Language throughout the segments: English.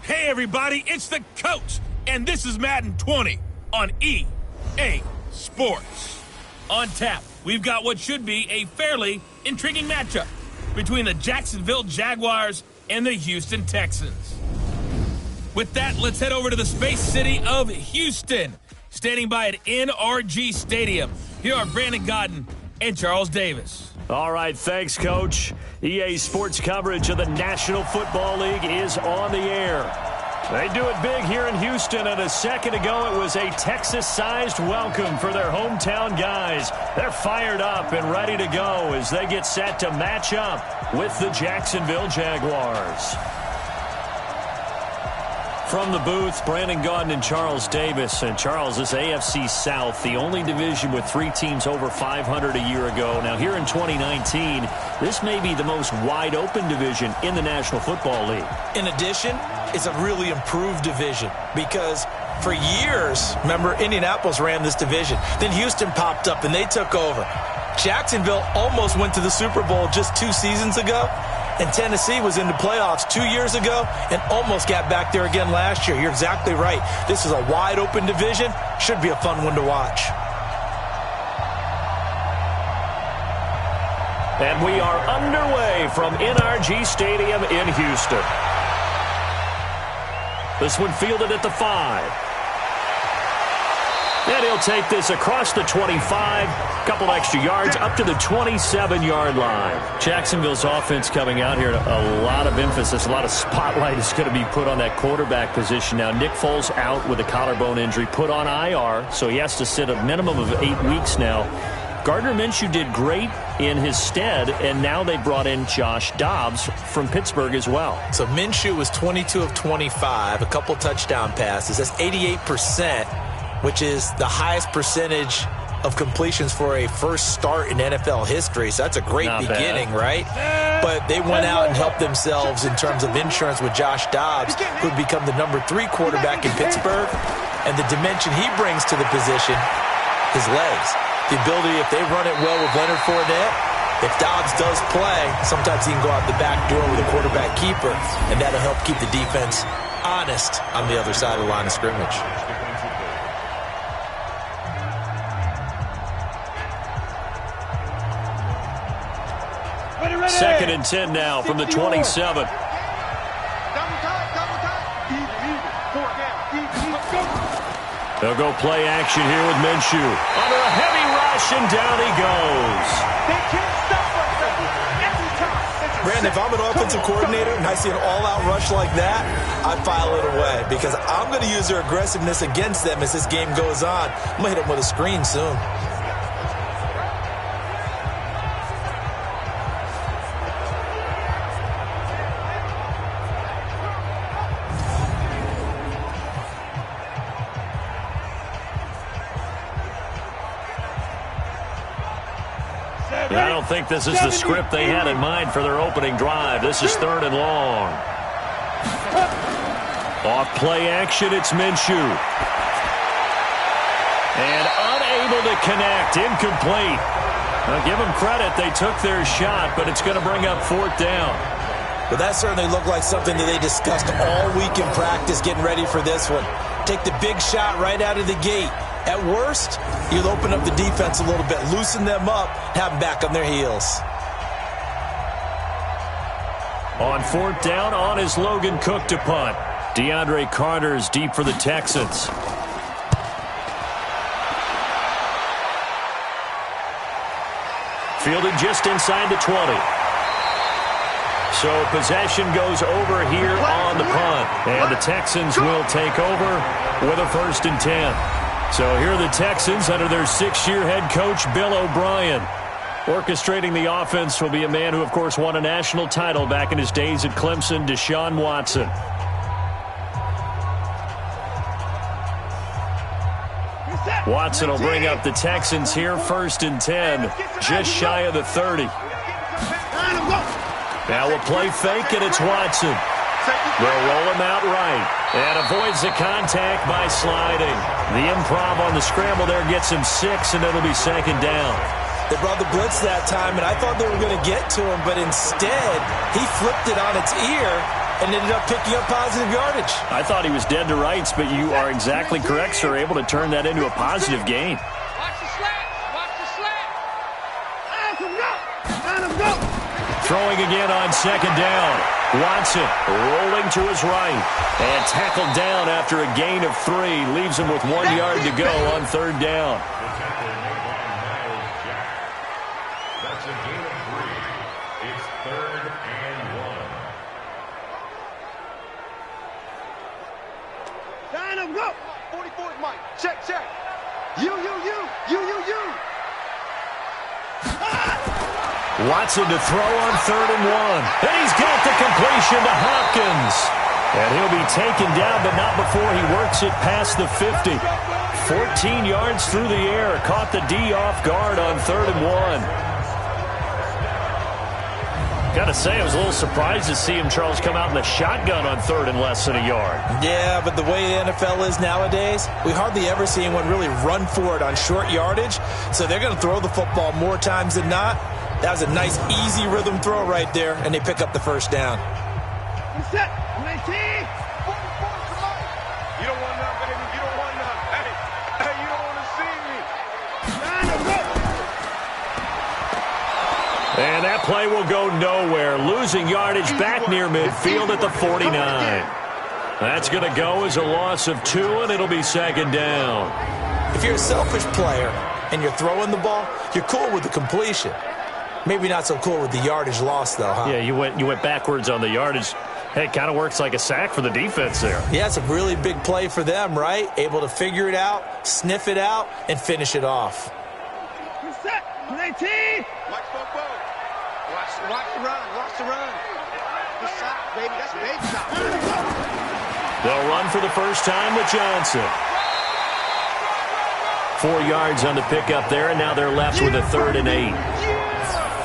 Hey everybody, it's the coach, and this is Madden 20 on EA Sports. On tap, we've got what should be a fairly intriguing matchup between the Jacksonville Jaguars and the Houston Texans. With that, let's head over to the space city of Houston. Standing by at NRG Stadium, here are Brandon Godden and Charles Davis. All right, thanks, Coach. EA Sports coverage of the National Football League is on the air. They do it big here in Houston, and a second ago it was a Texas-sized welcome for their hometown guys. They're fired up and ready to go as they get set to match up with the Jacksonville Jaguars. From the booth, Brandon Gaudin and Charles Davis. And Charles, this AFC South, the only division with 3 teams over 500 a year ago. Now here in 2019, this may be the most wide-open division in the National Football League. In addition, it's a really improved division because for years, remember, Indianapolis ran this division. Then Houston popped up and they took over. Jacksonville almost went to the Super Bowl just 2 seasons ago. And Tennessee was in the playoffs 2 years ago and almost got back there again last year. You're exactly right. This is a wide-open division. Should be a fun one to watch. And we are underway from NRG Stadium in Houston. This one fielded at the 5. And he'll take this across the 25, couple extra yards, up to the 27-yard line. Jacksonville's offense coming out here, a lot of emphasis, a lot of spotlight is going to be put on that quarterback position. Now, Nick Foles out with a collarbone injury, put on IR, so he has to sit a minimum of 8 weeks now. Gardner Minshew did great in his stead, and now they brought in Josh Dobbs from Pittsburgh as well. So Minshew was 22 of 25, a couple touchdown passes. That's 88%. Which is the highest percentage of completions for a first start in NFL history. So that's a great beginning, right? But they went out and helped themselves in terms of insurance with Josh Dobbs, who would become the number 3 quarterback in Pittsburgh. And the dimension he brings to the position, his legs. The ability, if they run it well with Leonard Fournette, if Dobbs does play, sometimes he can go out the back door with a quarterback keeper, and that'll help keep the defense honest on the other side of the line of scrimmage. Second and 10 now from the 27. They'll go play action here with Minshew. Under a heavy rush, and down he goes. Brandon, if I'm an offensive coordinator and I see an all-out rush like that, I file it away because I'm going to use their aggressiveness against them as this game goes on. I'm going to hit them with a screen soon. I don't think this is the script they had in mind for their opening drive. This is 3rd and long. Off play action, it's Minshew. And unable to connect, incomplete. Now give them credit, they took their shot, but it's going to bring up 4th down. But that certainly looked like something that they discussed all week in practice getting ready for this one. Take the big shot right out of the gate. At worst, you'll open up the defense a little bit, loosen them up, have them back on their heels. On 4th down, on is Logan Cook to punt. DeAndre Carter's deep for the Texans. Fielded just inside the 20. So possession goes over here on the punt. And the Texans will take over with a 1st and 10. So here are the Texans under their 6-year head coach, Bill O'Brien. Orchestrating the offense will be a man who, of course, won a national title back in his days at Clemson, Deshaun Watson. Watson will bring up the Texans here, 1st and 10, just shy of the 30. Now we'll play fake, and it's Watson. They'll roll him out right and avoids the contact by sliding. The improv on the scramble there gets him 6, and it'll be 2nd down. They brought the blitz that time, and I thought they were going to get to him, but instead, he flipped it on its ear and ended up picking up positive yardage. I thought he was dead to rights, but you are exactly correct, sir. Able to turn that into a positive gain. Watch the slant. Watch the slant. Throwing again on second down. Watson rolling to his right and tackled down after a gain of 3. Leaves him with 1 yard to go on third down. That's a gain of 3. It's 3rd and 1. Sign him, go. 44, Mike. Check. You. Watson to throw on 3rd and 1. And he's got the completion to Hopkins. And he'll be taken down, but not before he works it past the 50. 14 yards through the air. Caught the D off guard on 3rd and 1. Got to say, I was a little surprised to see him, Charles, come out in the shotgun on 3rd and less than a yard. Yeah, but the way the NFL is nowadays, we hardly ever see anyone really run for it on short yardage. So they're going to throw the football more times than not. That was a nice, easy rhythm throw right there, and they pick up the first down. Set. 19. 44, come on. You don't want none, baby. You don't want none. Hey, you don't want to see me. Sign him, go. And that play will go nowhere. Losing yardage back near midfield at the 49. That's going to go as a loss of 2, and it'll be second down. If you're a selfish player and you're throwing the ball, you're cool with the completion. Maybe not so cool with the yardage loss, though, huh? Yeah, you went backwards on the yardage. Hey, it kind of works like a sack for the defense there. Yeah, it's a really big play for them, right? Able to figure it out, sniff it out, and finish it off. Set. 19. Watch the run. Watch the run. Good shot, baby. That's a baby shot. They'll run for the first time with Johnson. 4 yards on the pickup there, and now they're left with a 3rd and 8.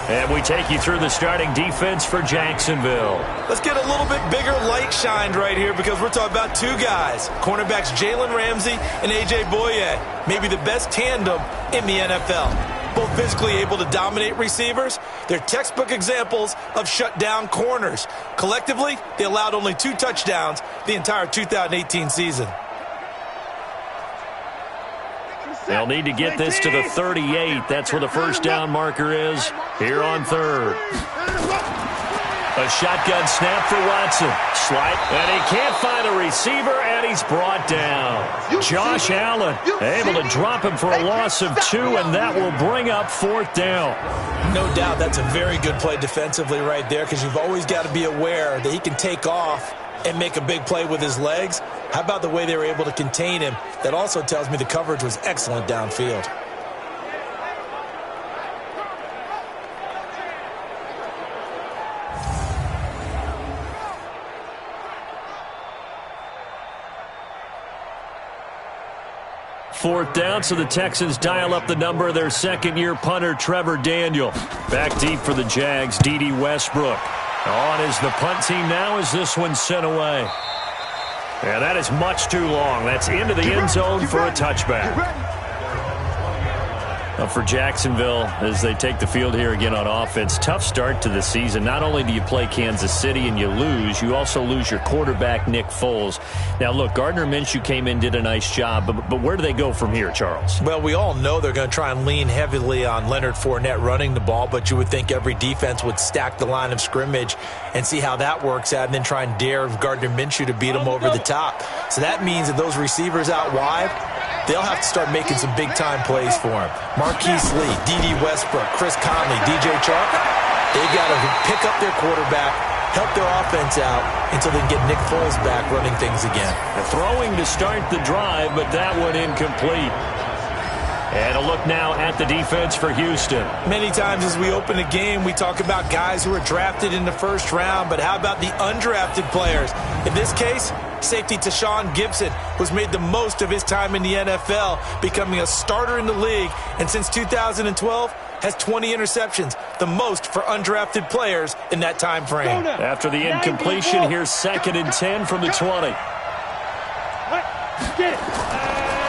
And we take you through the starting defense for Jacksonville. Let's get a little bit bigger light shined right here because we're talking about 2 guys. Cornerbacks Jalen Ramsey and A.J. Boye. Maybe the best tandem in the NFL. Both physically able to dominate receivers. They're textbook examples of shutdown corners. Collectively, they allowed only 2 touchdowns the entire 2018 season. They'll need to get this to the 38. That's where the first down marker is here on 3rd. A shotgun snap for Watson. Slide, and he can't find a receiver, and he's brought down. Josh Allen able to drop him for a loss of 2, and that will bring up 4th down. No doubt that's a very good play defensively right there because you've always got to be aware that he can take off and make a big play with his legs. How about the way they were able to contain him? That also tells me the coverage was excellent downfield. Fourth down, so the Texans dial up the number of their second-year punter, Trevor Daniel. Back deep for the Jags, D.D. Westbrook. On is the punt team now as this one's sent away. And that is much too long. That's into the end zone for a touchback. Now for Jacksonville, as they take the field here again on offense, tough start to the season. Not only do you play Kansas City and you also lose your quarterback, Nick Foles. Now, look, Gardner Minshew came in, did a nice job, but where do they go from here, Charles? Well, we all know they're going to try and lean heavily on Leonard Fournette running the ball, but you would think every defense would stack the line of scrimmage and see how that works out and then try and dare Gardner Minshew to beat him over the top. So that means that those receivers out wide, they'll have to start making some big-time plays for him. Marquise Lee, D.D. Westbrook, Chris Conley, DJ Chark, they've got to pick up their quarterback, help their offense out until they can get Nick Foles back running things again. Throwing to start the drive, but that one incomplete. And a look now at the defense for Houston. Many times as we open a game, we talk about guys who are drafted in the first round, but how about the undrafted players? In this case, safety Tashawn Gibson was made the most of his time in the NFL, becoming a starter in the league, and since 2012 has 20 interceptions, the most for undrafted players in that time frame. After the incompletion, here's 2nd and 10 from the 20.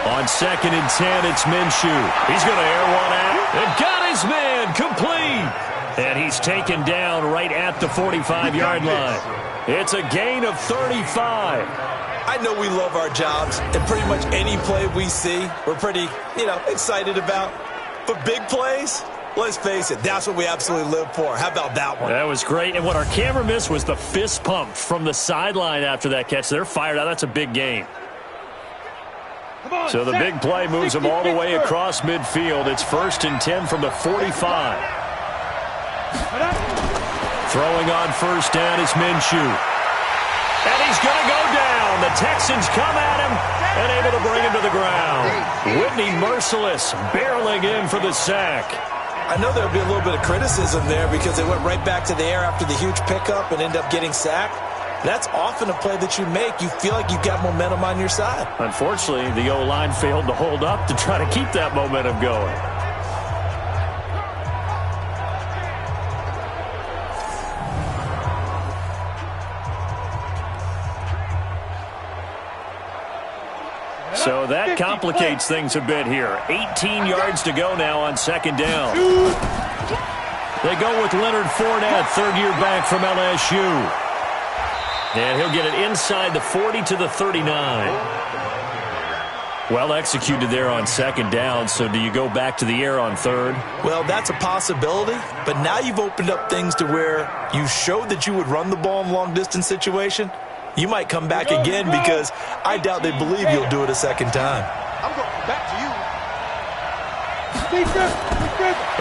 On 2nd and 10, it's Minshew. He's going to air one out and got his man complete. And he's taken down right at the 45-yard line. It's a gain of 35. I know we love our jobs, and pretty much any play we see, we're pretty, excited about. But big plays, let's face it, that's what we absolutely live for. How about that one? That was great. And what our camera missed was the fist pump from the sideline after that catch. They're fired out. That's a big gain. So the big play moves them all the way across midfield. It's 1st and 10 from the 45. Throwing on 1st down is Minshew. And he's going to go down. The Texans come at him and able to bring him to the ground. Whitney Merciless barreling in for the sack. I know there'll be a little bit of criticism there because they went right back to the air after the huge pickup and end up getting sacked. That's often a play that you make. You feel like you've got momentum on your side. Unfortunately, the O-line failed to hold up to try to keep that momentum going. So that complicates things a bit here. 18 yards to go now on 2nd down. They go with Leonard Fournette, 3rd-year back from LSU. And he'll get it inside the 40 to the 39. Well executed there on 2nd down, so do you go back to the air on 3rd? Well, that's a possibility, but now you've opened up things to where you showed that you would run the ball in a long-distance situation. You might come back again because I doubt they believe you'll do it a 2nd time. I'm going back to you.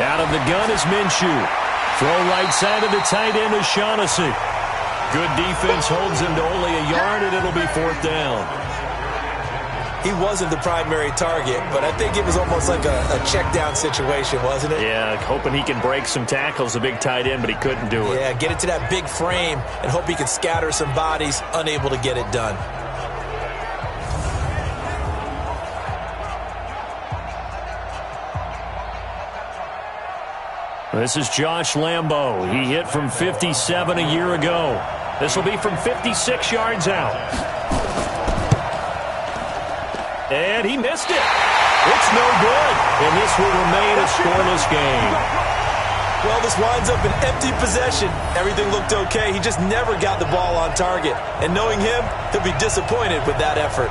Out of the gun is Minshew. Throw right side of the tight end is Shaughnessy. Good defense holds him to only a yard, and it'll be 4th down. He wasn't the primary target, but I think it was almost like a check-down situation, wasn't it? Yeah, hoping he can break some tackles, a big tight end, but he couldn't do it. Yeah, get it to that big frame and hope he can scatter some bodies, unable to get it done. This is Josh Lambo. He hit from 57 a year ago. This will be from 56 yards out. And he missed it. It's no good. And this will remain a scoreless game. Well, this winds up an empty possession. Everything looked okay. He just never got the ball on target. And knowing him, he'll be disappointed with that effort.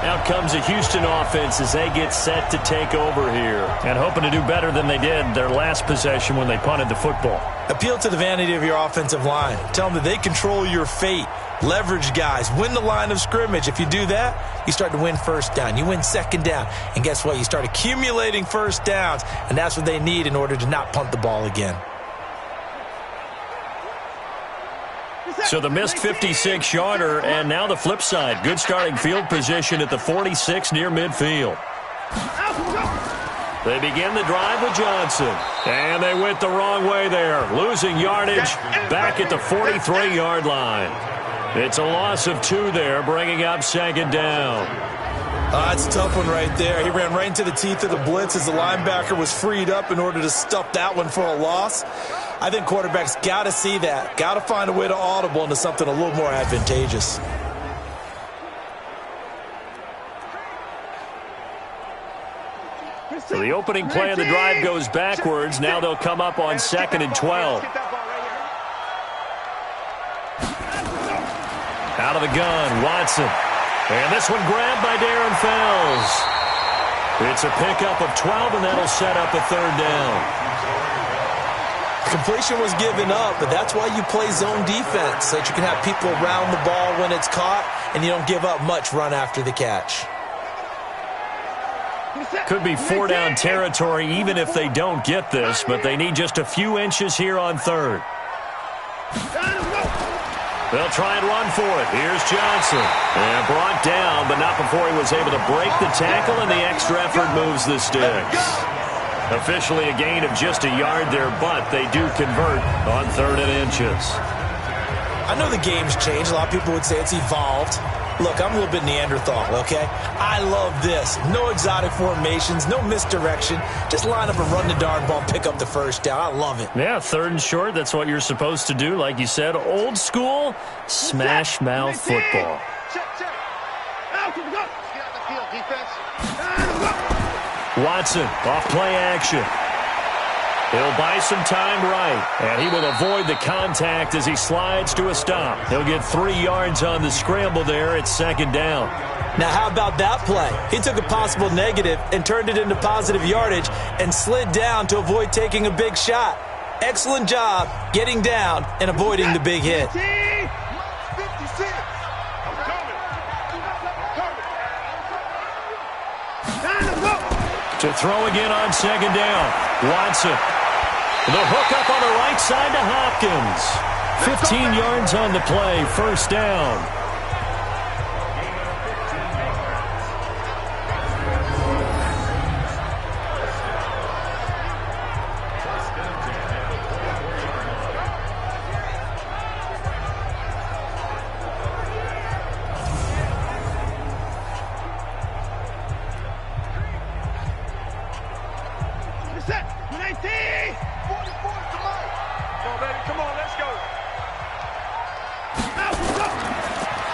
Out comes a Houston offense as they get set to take over here. And hoping to do better than they did their last possession when they punted the football. Appeal to the vanity of your offensive line. Tell them that they control your fate. Leverage guys. Win the line of scrimmage. If you do that, you start to win 1st down. You win 2nd down. And guess what? You start accumulating 1st downs. And that's what they need in order to not punt the ball again. So the missed 56-yarder, and now the flip side. Good starting field position at the 46 near midfield. They begin the drive with Johnson. And they went the wrong way there. Losing yardage back at the 43-yard line. It's a loss of 2 there, bringing up 2nd down. That's a tough one right there. He ran right into the teeth of the blitz as the linebacker was freed up in order to stuff that one for a loss. I think quarterbacks got to see that. Got to find a way to audible into something a little more advantageous. So the opening play of the drive goes backwards. Now they'll come up on 2nd and 12. Out of the gun, Watson. And this one grabbed by Darren Fells. It's a pickup of 12, and that'll set up a 3rd down. Completion was given up, but that's why you play zone defense, so that you can have people around the ball when it's caught, and you don't give up much run after the catch. Could be 4-down territory even if they don't get this, but they need just a few inches here on 3rd. They'll try and run for it. Here's Johnson. And brought down, but not before he was able to break the tackle, and the extra effort moves the sticks. Officially a gain of just a yard there, but they do convert on 3rd and inches. I know the game's changed. A lot of people would say it's evolved. Look, I'm a little bit Neanderthal, okay? I love this. No exotic formations, no misdirection. Just line up and run the darn ball and pick up the 1st down. I love it. Yeah, 3rd and short, that's what you're supposed to do. Like you said, old school, smash mouth football. Defense. Watson off play action. He'll buy some time right, and he will avoid the contact as he slides to a stop. He'll get 3 yards on the scramble there. It's second down. Now, how about that play? He took a possible negative and turned it into positive yardage and slid down to avoid taking a big shot. Excellent job getting down and avoiding the big hit. To throw again on second down. Watson. The hook up on the right side to Hopkins. 15 yards on the play. First down.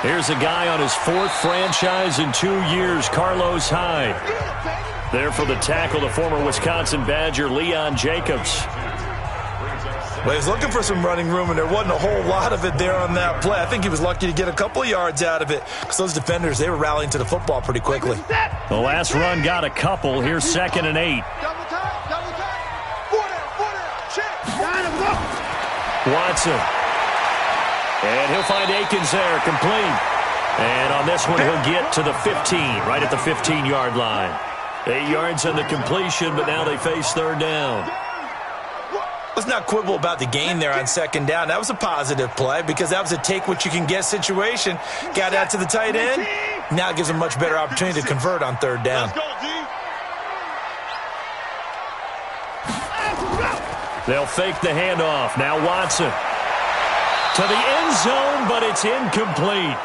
Here's a guy on his 4th franchise in 2 years, Carlos Hyde. There for the tackle, the former Wisconsin Badger, Leon Jacobs. Well, he was looking for some running room, and there wasn't a whole lot of it there on that play. I think he was lucky to get a couple of yards out of it because those defenders, they were rallying to the football pretty quickly. The last run got a couple. Here's 2nd and 8. Watson. And he'll find Akins there, complete. And on this one, he'll get to the 15, right at the 15-yard line. 8 yards on the completion, but now they face third down. Let's not quibble about the gain there on second down. That was a positive play because that was a take-what-you-can-get situation. Got out to the tight end. Now it gives them a much better opportunity to convert on third down. They'll fake the handoff. Now Watson. To the end zone, but it's incomplete.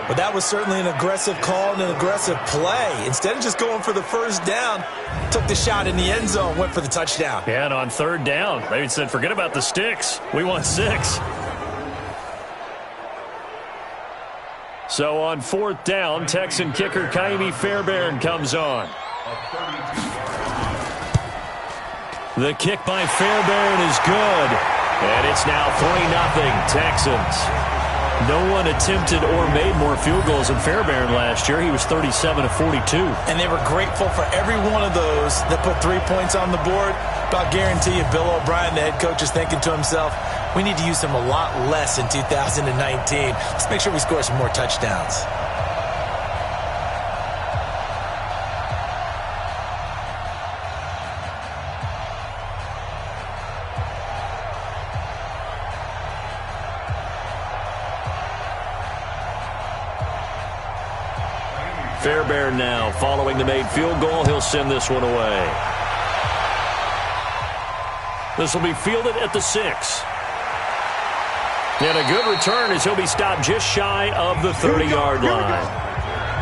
But that was certainly an aggressive call and an aggressive play. Instead of just going for the first down, took the shot in the end zone, went for the touchdown. Yeah, and on third down, they said, forget about the sticks. We want 6. So on 4th down, Texan kicker Kaimi Fairbairn comes on. The kick by Fairbairn is good. And it's now 3-0 Texans. No one attempted or made more field goals than Fairbairn last year. He was 37 of 42. And they were grateful for every one of those that put 3 points on the board. But I'll guarantee you, Bill O'Brien, the head coach, is thinking to himself, we need to use them a lot less in 2019. Let's make sure we score some more touchdowns. Fairbairn now following the made field goal. He'll send this one away. This will be fielded at the 6. And a good return as he'll be stopped just shy of the 30-yard line.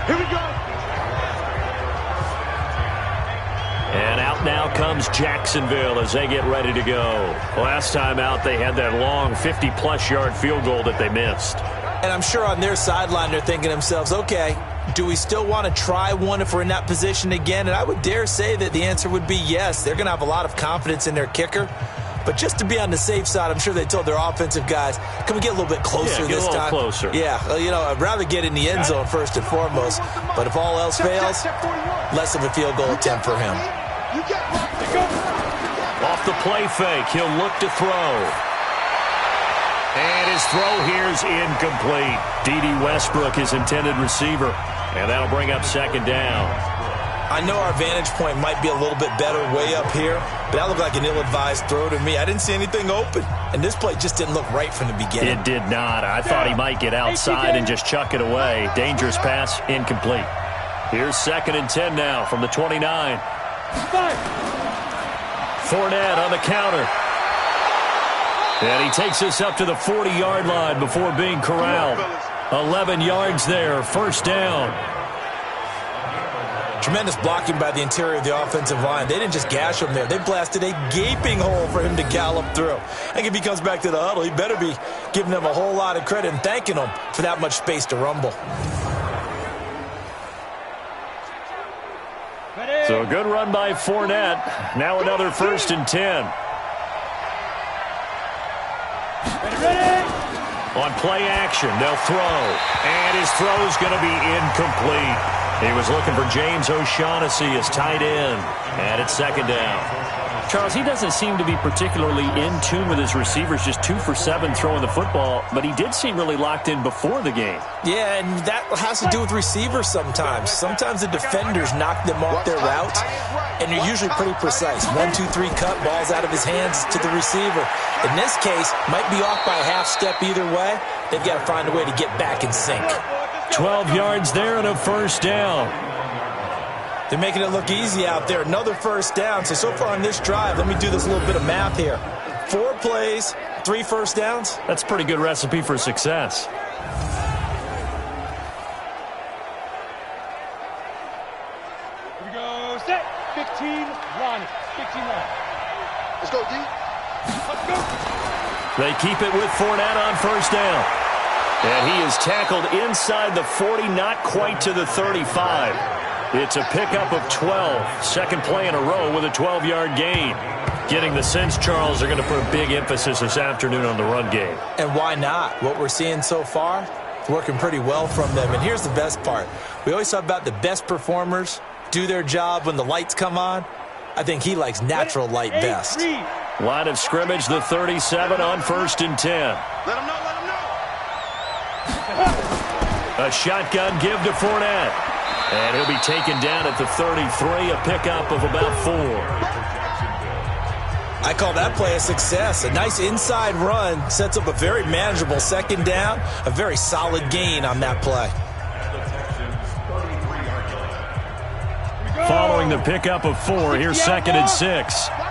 Here we go. And out now comes Jacksonville as they get ready to go. Last time out, they had that long 50-plus yard field goal that they missed. And I'm sure on their sideline they're thinking to themselves, okay, do we still want to try one if we're in that position again? And I would dare say that the answer would be yes. They're going to have a lot of confidence in their kicker. But just to be on the safe side, I'm sure they told their offensive guys, can we get a little bit closer this time? Yeah, get a little closer. Yeah, you know, I'd rather get in the end zone first and foremost. But if all else fails, less of a field goal attempt for him. Off the play fake, he'll look to throw. And his throw here's incomplete. D.D. Westbrook, his intended receiver. And that'll bring up second down. I know our vantage point might be a little bit better way up here, but that looked like an ill-advised throw to me. I didn't see anything open, and this play just didn't look right from the beginning. It did not. I thought he might get outside and just chuck it away. Dangerous pass, incomplete. Here's 2nd and 10 now from the 29. Fournette on the counter. And he takes us up to the 40-yard line before being corralled. 11 yards there, first down. Tremendous blocking by the interior of the offensive line. They didn't just gash him there. They blasted a gaping hole for him to gallop through. I think if he comes back to the huddle, he better be giving them a whole lot of credit and thanking them for that much space to rumble. So a good run by Fournette. Now another 1st and 10. On play action, they'll throw. And his throw is going to be incomplete. He was looking for James O'Shaughnessy as tight end. And it's 2nd down. Charles, he doesn't seem to be particularly in tune with his receivers, just 2 for 7 throwing the football, but he did seem really locked in before the game. Yeah, and that has to do with receivers sometimes. Sometimes the defenders knock them off their routes, and they're usually pretty precise. 1, 2, 3 cut, balls out of his hands to the receiver. In this case, might be off by a half step either way. They've got to find a way to get back in sync. 12 yards there and a 1st down. They're making it look easy out there. Another 1st down. So far on this drive, let me do this little bit of math here. 4 plays, 3 1st downs. That's a pretty good recipe for success. Here we go. Set. 15 line. 15 line. Let's go, D. Let's go. They keep it with Fournette on 1st down. And he is tackled inside the 40, not quite to the 35. It's a pickup of 12. Second play in a row with a 12-yard gain. Getting the sense, Charles, they're going to put a big emphasis this afternoon on the run game. And why not? What we're seeing so far, working pretty well from them. And here's the best part. We always talk about the best performers do their job when the lights come on. I think he likes natural light best. Line of scrimmage, the 37 on 1st and 10. Let him know, let him know. A shotgun give to Fournette. And he'll be taken down at the 33, a pickup of about 4. I call that play a success. A nice inside run sets up a very manageable 2nd down, a very solid gain on that play. Following the pickup of 4, here's 2nd and 6. Watch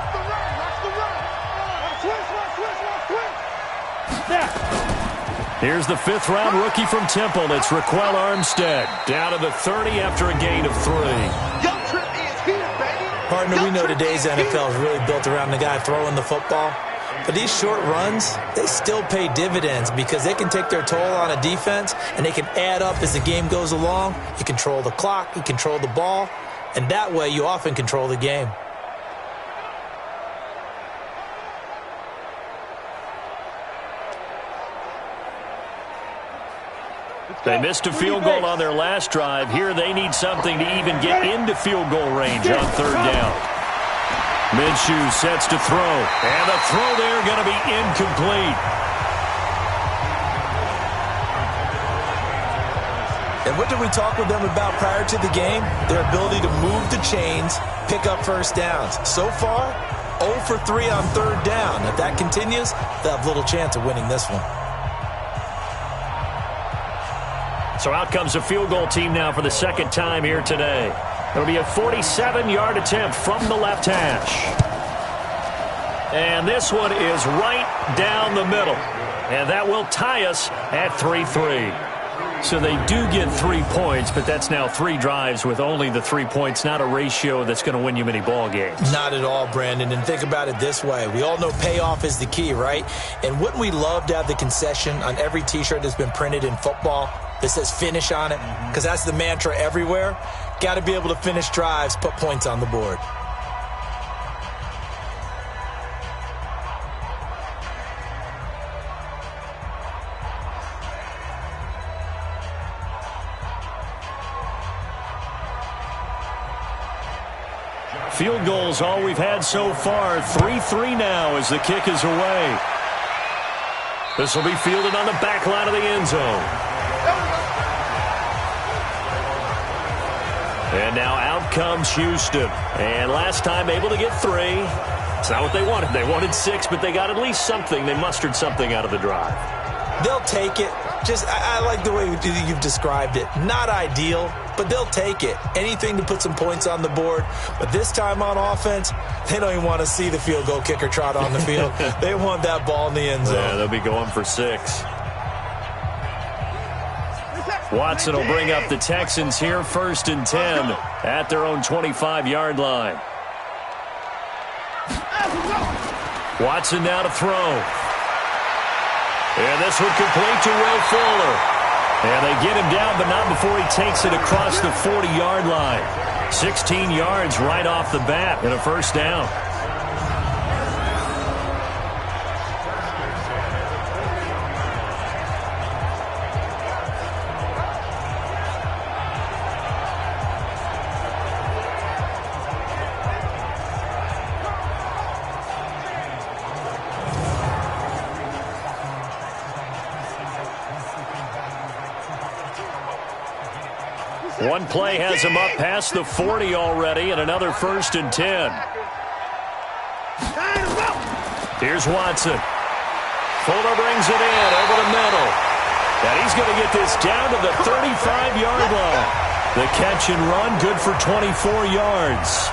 the run, watch. Here's the 5th-round rookie from Temple. It's Raquel Armstead. Down to the 30 after a gain of 3. Young Trip is here, baby. Partner, we know today's NFL is really built around the guy throwing the football. But these short runs, they still pay dividends because they can take their toll on a defense, and they can add up as the game goes along. You control the clock, you control the ball, and that way you often control the game. They missed a field goal on their last drive. Here they need something to even get into field goal range on 3rd down. Minshew sets to throw. And the throw there going to be incomplete. And what did we talk with them about prior to the game? Their ability to move the chains, pick up 1st downs. So far, 0 for 3 on 3rd down. If that continues, they'll have little chance of winning this one. So out comes a field goal team now for the 2nd time here today. It'll be a 47-yard attempt from the left hash. And this one is right down the middle. And that will tie us at 3-3. So they do get 3 points, but that's now 3 drives with only the 3 points, not a ratio that's going to win you many ball games. Not at all, Brandon. And think about it this way. We all know payoff is the key, right? And wouldn't we love to have the concession on every T-shirt that's been printed in football that says finish on it? Because that's the mantra everywhere. Got to be able to finish drives, put points on the board. Field goals all we've had so far. 3-3 now as the kick is away. This will be fielded on the back line of the end zone. And now out comes Houston. And last time able to get 3. It's not what they wanted. They wanted 6, but they got at least something. They mustered something out of the drive. They'll take it. I like the way you've described it. Not ideal, but they'll take it. Anything to put some points on the board. But this time on offense, they don't even want to see the field goal kicker trot on the field. They want that ball in the end zone. Yeah, they'll be going for 6. Watson will bring up the Texans here, 1st and 10 at their own 25-yard line. Watson now to throw. And this one complete to Will Fuller. And they get him down, but not before he takes it across the 40-yard line. 16 yards right off the bat and a 1st down. One play has him up past the 40 already, and another 1st and 10. Here's Watson. Fuller brings it in over the middle. And he's going to get this down to the 35-yard line. The catch and run, good for 24 yards.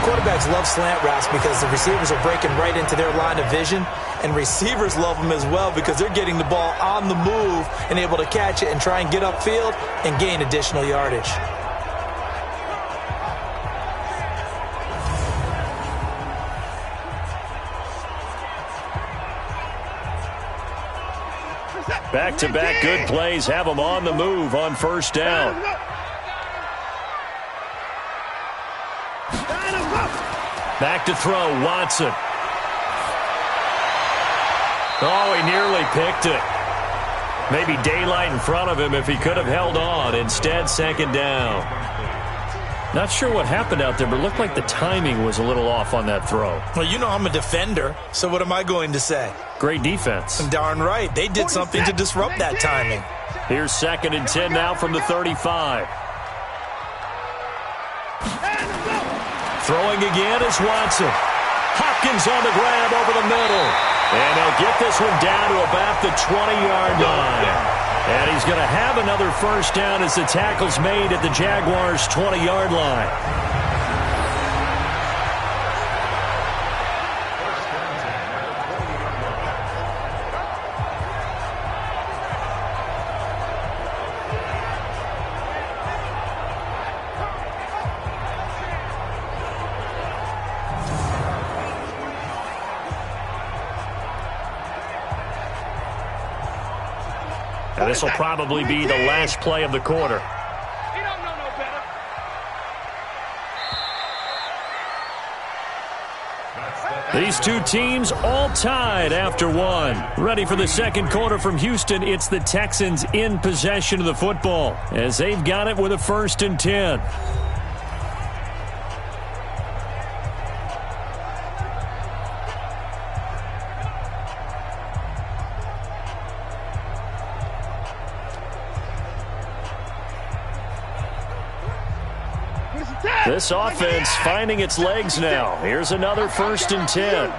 Quarterbacks love slant routes because the receivers are breaking right into their line of vision. And receivers love them as well because they're getting the ball on the move and able to catch it and try and get upfield and gain additional yardage. Back-to-back good plays have them on the move on 1st down. Back to throw, Watson. Oh, he nearly picked it. Maybe daylight in front of him if he could have held on. Instead, 2nd down. Not sure what happened out there, but it looked like the timing was a little off on that throw. Well, you know I'm a defender, so what am I going to say? Great defense. Darn right. They did something to disrupt that timing. Here's 2nd and 10 now from the 35. Throwing again is Watson. Hopkins on the grab over the middle. And they'll get this one down to about the 20-yard line. And he's going to have another 1st down as the tackle's made at the Jaguars' 20-yard line. And this will probably be the last play of the quarter. He don't know no better. These two teams all tied after one. Ready for the 2nd quarter from Houston. It's the Texans in possession of the football as they've got it with a 1st and 10. This offense finding its legs now. Here's another 1st and 10.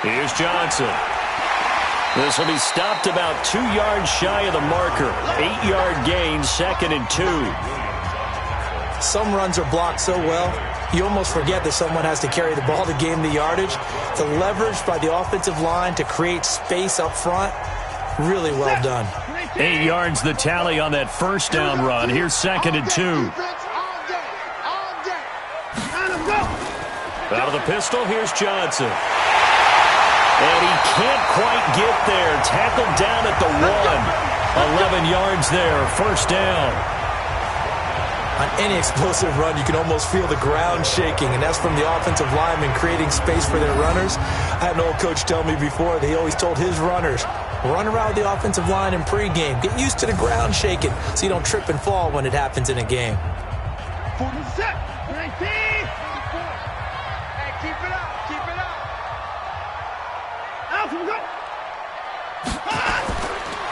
Here's Johnson. This will be stopped about 2 yards shy of the marker. 8-yard gain, 2nd and 2. Some runs are blocked so well, you almost forget that someone has to carry the ball to gain the yardage. The leverage by the offensive line to create space up front, really well done. 8 yards the tally on that 1st down run. Here's 2nd and 2. Out of the pistol, here's Johnson. And he can't quite get there. Tackled down at the 1. 11 yards there, 1st down. On any explosive run, you can almost feel the ground shaking, and that's from the offensive linemen creating space for their runners. I had an old coach tell me before that he always told his runners, run around the offensive line in pregame. Get used to the ground shaking so you don't trip and fall when it happens in a game. 47, 19. Hey, keep it up, keep it up. Out we go.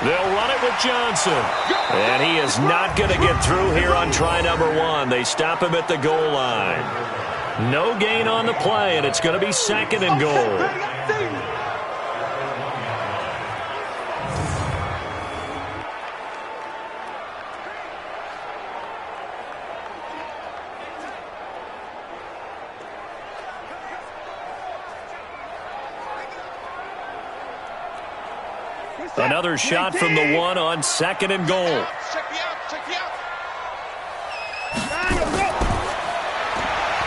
They'll run it with Johnson. And he is not going to get through here on try number 1. They stop him at the goal line. No gain on the play, and it's going to be 2nd and goal. Another shot from the 1 on 2nd and goal.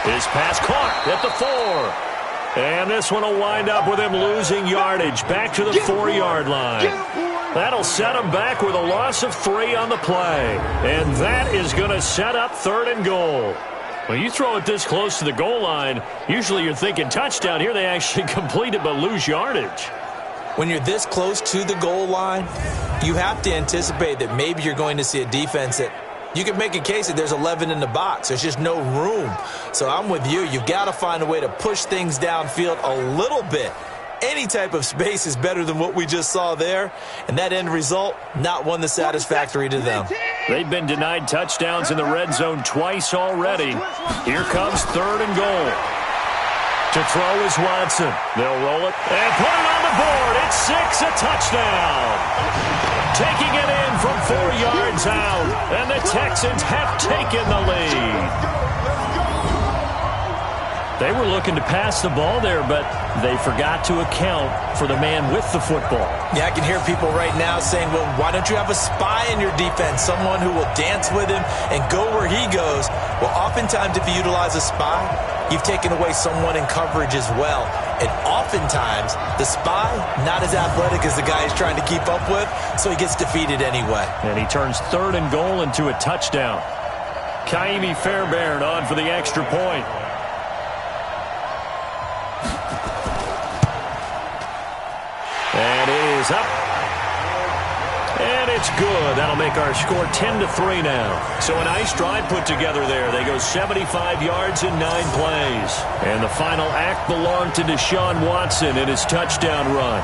His pass caught at the 4. And this one will wind up with him losing yardage back to the 4-yard line. That'll set him back with a loss of 3 on the play. And that is going to set up 3rd and goal. When you throw it this close to the goal line, usually you're thinking touchdown. Here they actually complete it but lose yardage. When you're this close to the goal line, you have to anticipate that maybe you're going to see a defense that you can make a case that there's 11 in the box. There's just no room. So I'm with you. You've got to find a way to push things downfield a little bit. Any type of space is better than what we just saw there. And that end result, not one that's satisfactory to them. They've been denied touchdowns in the red zone twice already. Here comes 3rd and goal. To throw is Watson. They'll roll it and put it on the board. It's 6, a touchdown. Taking it in from 4 yards out. And the Texans have taken the lead. They were looking to pass the ball there, but they forgot to account for the man with the football. Yeah, I can hear people right now saying, well, why don't you have a spy in your defense, someone who will dance with him and go where he goes? Well, oftentimes if you utilize a spy, you've taken away someone in coverage as well. And oftentimes, the spy, not as athletic as the guy he's trying to keep up with, so he gets defeated anyway. And he turns 3rd and goal into a touchdown. Kaimi Fairbairn on for the extra point. And it is up. And it's good. That'll make our score 10-3 now. So a nice drive put together there. They go 75 yards in 9 plays. And the final act belonged to Deshaun Watson in his touchdown run.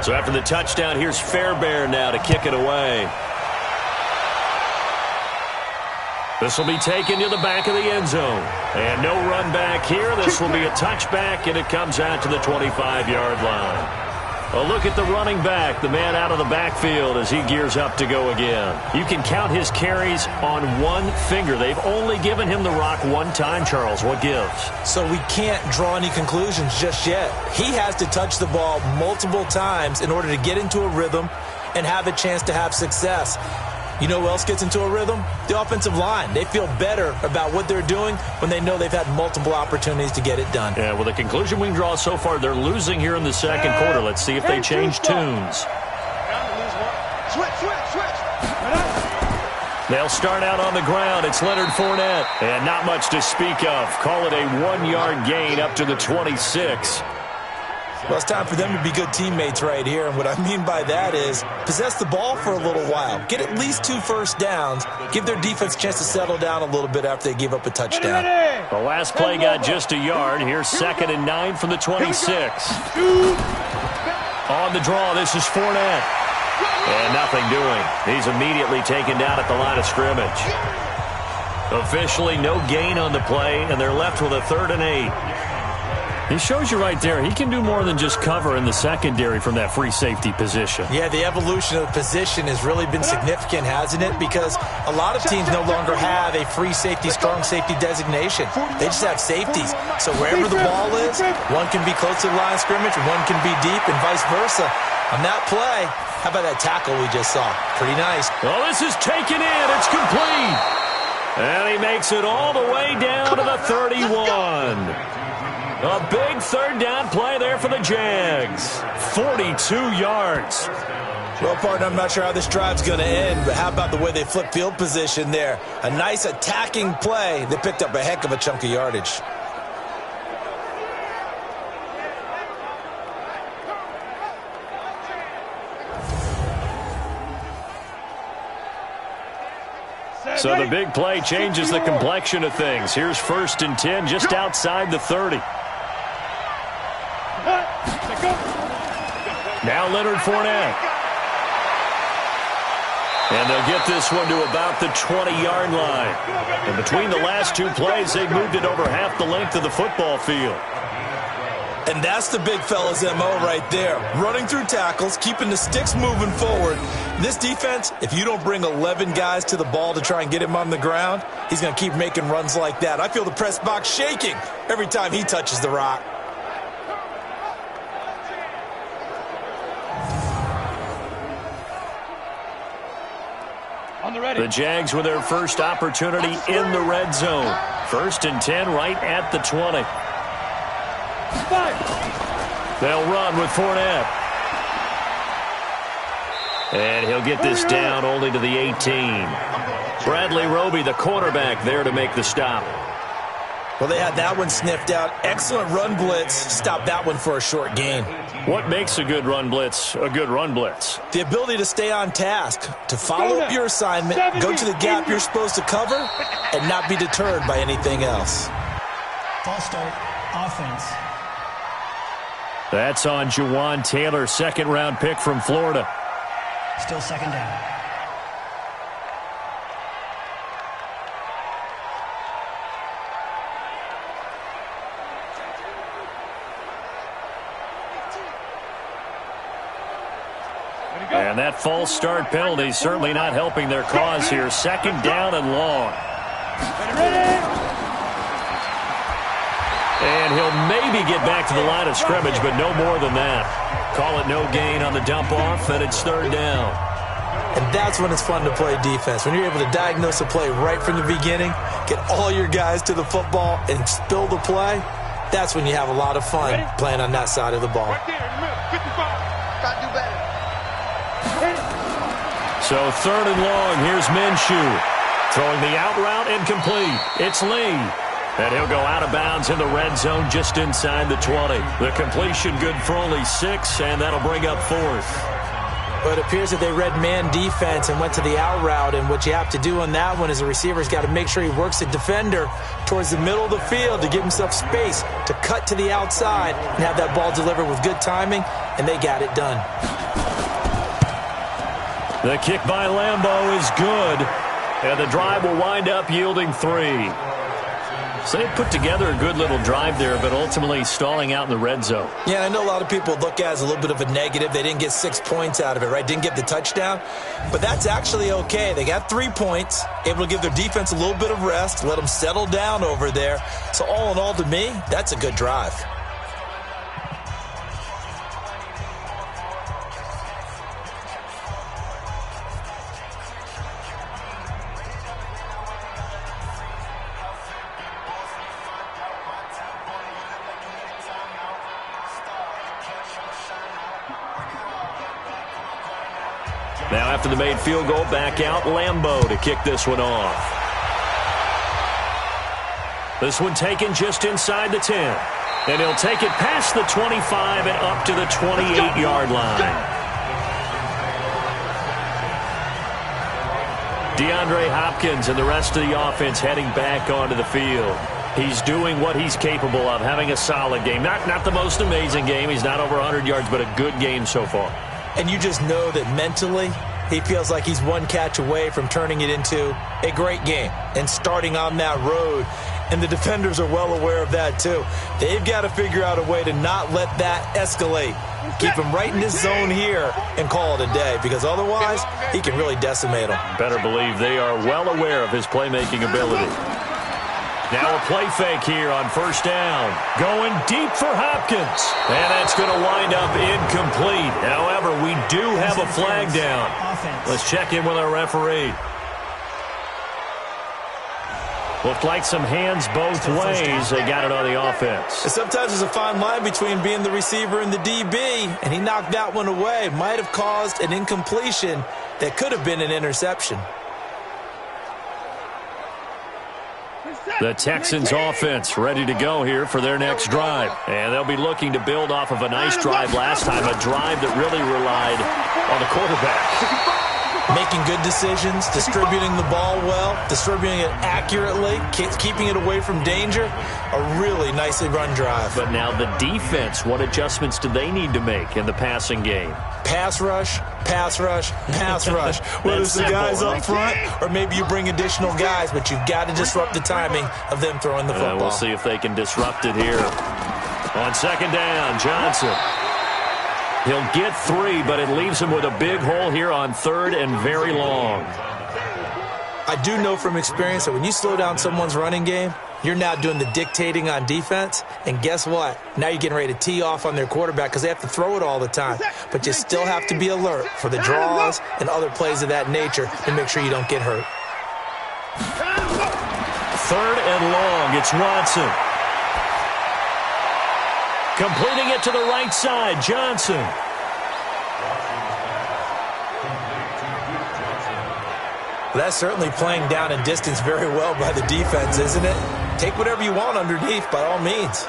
So after the touchdown, here's Fairbairn now to kick it away. This will be taken to the back of the end zone. And no run back here. This will be a touchback, and it comes out to the 25-yard line. A look at the running back, the man out of the backfield as he gears up to go again. You can count his carries on one finger. They've only given him the rock one time, Charles. What gives? So we can't draw any conclusions just yet. He has to touch the ball multiple times in order to get into a rhythm and have a chance to have success. You know who else gets into a rhythm? The offensive line. They feel better about what they're doing when they know they've had multiple opportunities to get it done. Yeah, well, the conclusion we can draw so far, they're losing here in the second quarter. Let's see if they change tunes. Switch. They'll start out on the ground. It's Leonard Fournette. And not much to speak of. Call it a 1-yard gain up to the 26. Well, it's time for them to be good teammates right here. And what I mean by that is possess the ball for a little while. Get at least 2 first downs. Give their defense a chance to settle down a little bit after they give up a touchdown. The last play got just a yard. Here's 2nd and 9 from the 26. On the draw, this is Fournette. And nothing doing. He's immediately taken down at the line of scrimmage. Officially no gain on the play, and they're left with a 3rd and 8. He shows you right there, he can do more than just cover in the secondary from that free safety position. Yeah, the evolution of the position has really been significant, hasn't it? Because a lot of teams no longer have a free safety, strong safety designation. They just have safeties. So wherever the ball is, one can be close to the line of scrimmage, one can be deep, and vice versa. On that play, how about that tackle we just saw? Pretty nice. Oh, this is taken in. It's complete. And he makes it all the way down to the 31. A big 3rd down play there for the Jags. 42 yards. Well, partner, I'm not sure how this drive's going to end, but how about the way they flip field position there? A nice attacking play. They picked up a heck of a chunk of yardage. So the big play changes the complexion of things. Here's 1st and 10 just outside the 30. Now Leonard Fournette. And they'll get this one to about the 20-yard line. And between the last two plays, they moved it over half the length of the football field. And that's the big fella's MO right there. Running through tackles, keeping the sticks moving forward. This defense, if you don't bring 11 guys to the ball to try and get him on the ground, he's going to keep making runs like that. I feel the press box shaking every time he touches the rock. The Jags with their first opportunity in the red zone. 1st and 10 right at the 20. They'll run with Fournette. And he'll get this down only to the 18. Bradley Roby, the quarterback, there to make the stop. Well, they had that one sniffed out. Excellent run blitz. Stopped that one for a short gain. What makes a good run blitz a good run blitz? The ability to stay on task, to follow up your assignment, go to the gap you're supposed to cover, and not be deterred by anything else. False start, offense. That's on Jawan Taylor, 2nd-round pick from Florida. Still 2nd down. And that false start penalty certainly not helping their cause here. 2nd down and long. And he'll maybe get back to the line of scrimmage, but no more than that. Call it no gain on the dump off, and it's 3rd down. And that's when it's fun to play defense. When you're able to diagnose a play right from the beginning, get all your guys to the football, and spill the play, that's when you have a lot of fun playing on that side of the ball. So 3rd and long, here's Minshew. Throwing the out route incomplete. It's Lee. And he'll go out of bounds in the red zone just inside the 20. The completion good for only 6, and that'll bring up 4th. But it appears that they read man defense and went to the out route, and what you have to do on that one is the receiver's got to make sure he works the defender towards the middle of the field to give himself space to cut to the outside and have that ball delivered with good timing, and they got it done. The kick by Lambeau is good, and the drive will wind up yielding 3. So they put together a good little drive there, but ultimately stalling out in the red zone. Yeah, I know a lot of people look at it as a little bit of a negative. They didn't get 6 points out of it, right? Didn't get the touchdown. But that's actually okay. They got 3 points, able to give their defense a little bit of rest, let them settle down over there. So all in all, to me, that's a good drive. Now after the made field goal, back out Lambeau to kick this one off. This one taken just inside the 10. And he'll take it past the 25 and up to the 28-yard line. DeAndre Hopkins and the rest of the offense heading back onto the field. He's doing what he's capable of, having a solid game. Not the most amazing game. He's not over 100 yards, but a good game so far. And you just know that mentally he feels like he's one catch away from turning it into a great game and starting on that road. And the defenders are well aware of that too. They've got to figure out a way to not let that escalate. Keep him right in this zone here and call it a day, because otherwise he can really decimate them. Better believe they are well aware of his playmaking ability. Now a play fake here on 1st down. Going deep for Hopkins. And that's going to wind up incomplete. However, we do have a flag down. Let's check in with our referee. Looked like some hands both ways. They got it on the offense. And sometimes there's a fine line between being the receiver and the DB, and he knocked that one away. Might have caused an incompletion that could have been an interception. The Texans offense ready to go here for their next drive. And they'll be looking to build off of a nice drive last time, a drive that really relied on the quarterback. making good decisions, distributing the ball well, distributing it accurately, keeping it away from danger. A really nicely run drive. But now the defense, what adjustments do they need to make in the passing game? Pass rush, pass rush, pass rush. Whether it's the guys up front or maybe you bring additional guys, but you've got to disrupt the timing of them throwing the football. We'll see if they can disrupt it here. On second down, Johnson. He'll get 3, but it leaves him with a big hole here on third and very long. I do know from experience that when you slow down someone's running game, you're now doing the dictating on defense, and guess what? Now you're getting ready to tee off on their quarterback because they have to throw it all the time. But you still have to be alert for the draws and other plays of that nature to make sure you don't get hurt. Third and long, it's Watson. Completing it to the right side, Johnson. That's certainly playing down and distance very well by the defense, isn't it? Take whatever you want underneath, by all means.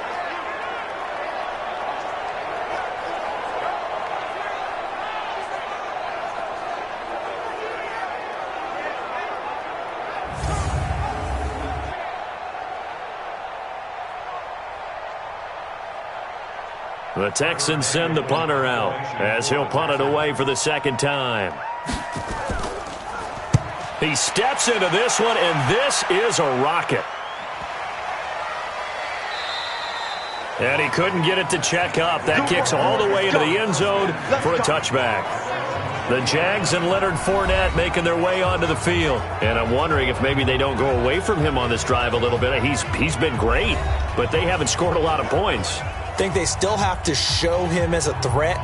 The Texans send the punter out as he'll punt it away for the second time. He steps into this one, and this is a rocket. And he couldn't get it to check up. That kicks all the way into the end zone for a touchback. The Jags and Leonard Fournette making their way onto the field. And I'm wondering if maybe they don't go away from him on this drive a little bit. He's been great, but they haven't scored a lot of points. I think they still have to show him as a threat.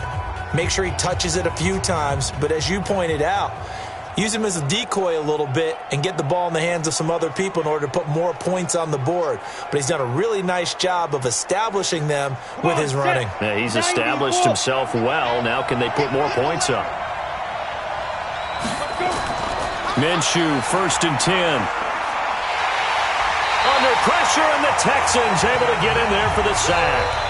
Make sure he touches it a few times. But as you pointed out, use him as a decoy a little bit and get the ball in the hands of some other people in order to put more points on the board. But he's done a really nice job of establishing them with his running. Yeah, he's established himself well. Now can they put more points up? Minshew, 1st and 10. Under pressure, and the Texans able to get in there for the sack.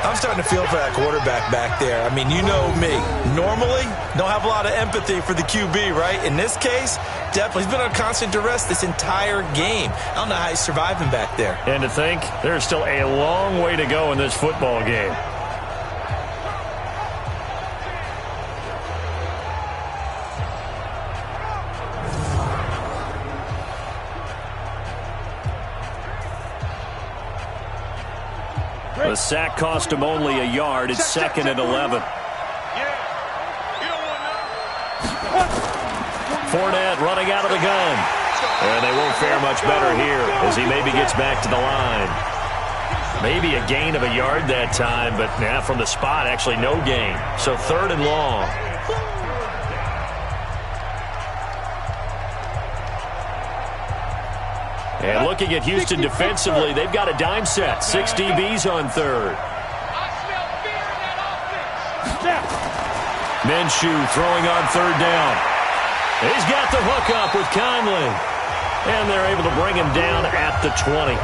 I'm starting to feel for that quarterback back there. I mean, you know me. Normally, don't have a lot of empathy for the QB, right? In this case, definitely. He's been on constant duress this entire game. I don't know how he's surviving back there. And to think, there's still a long way to go in this football game. The sack cost him only a yard. It's 2nd and 11. Fournette running out of the gun. And they won't fare much better here as he maybe gets back to the line. Maybe a gain of a yard that time, but from the spot, actually no gain. So 3rd and long. And looking at Houston defensively, they've got a dime set. 6 DBs on 3rd. Minshew throwing on 3rd down. He's got the hook up with Conley. And they're able to bring him down at the 20.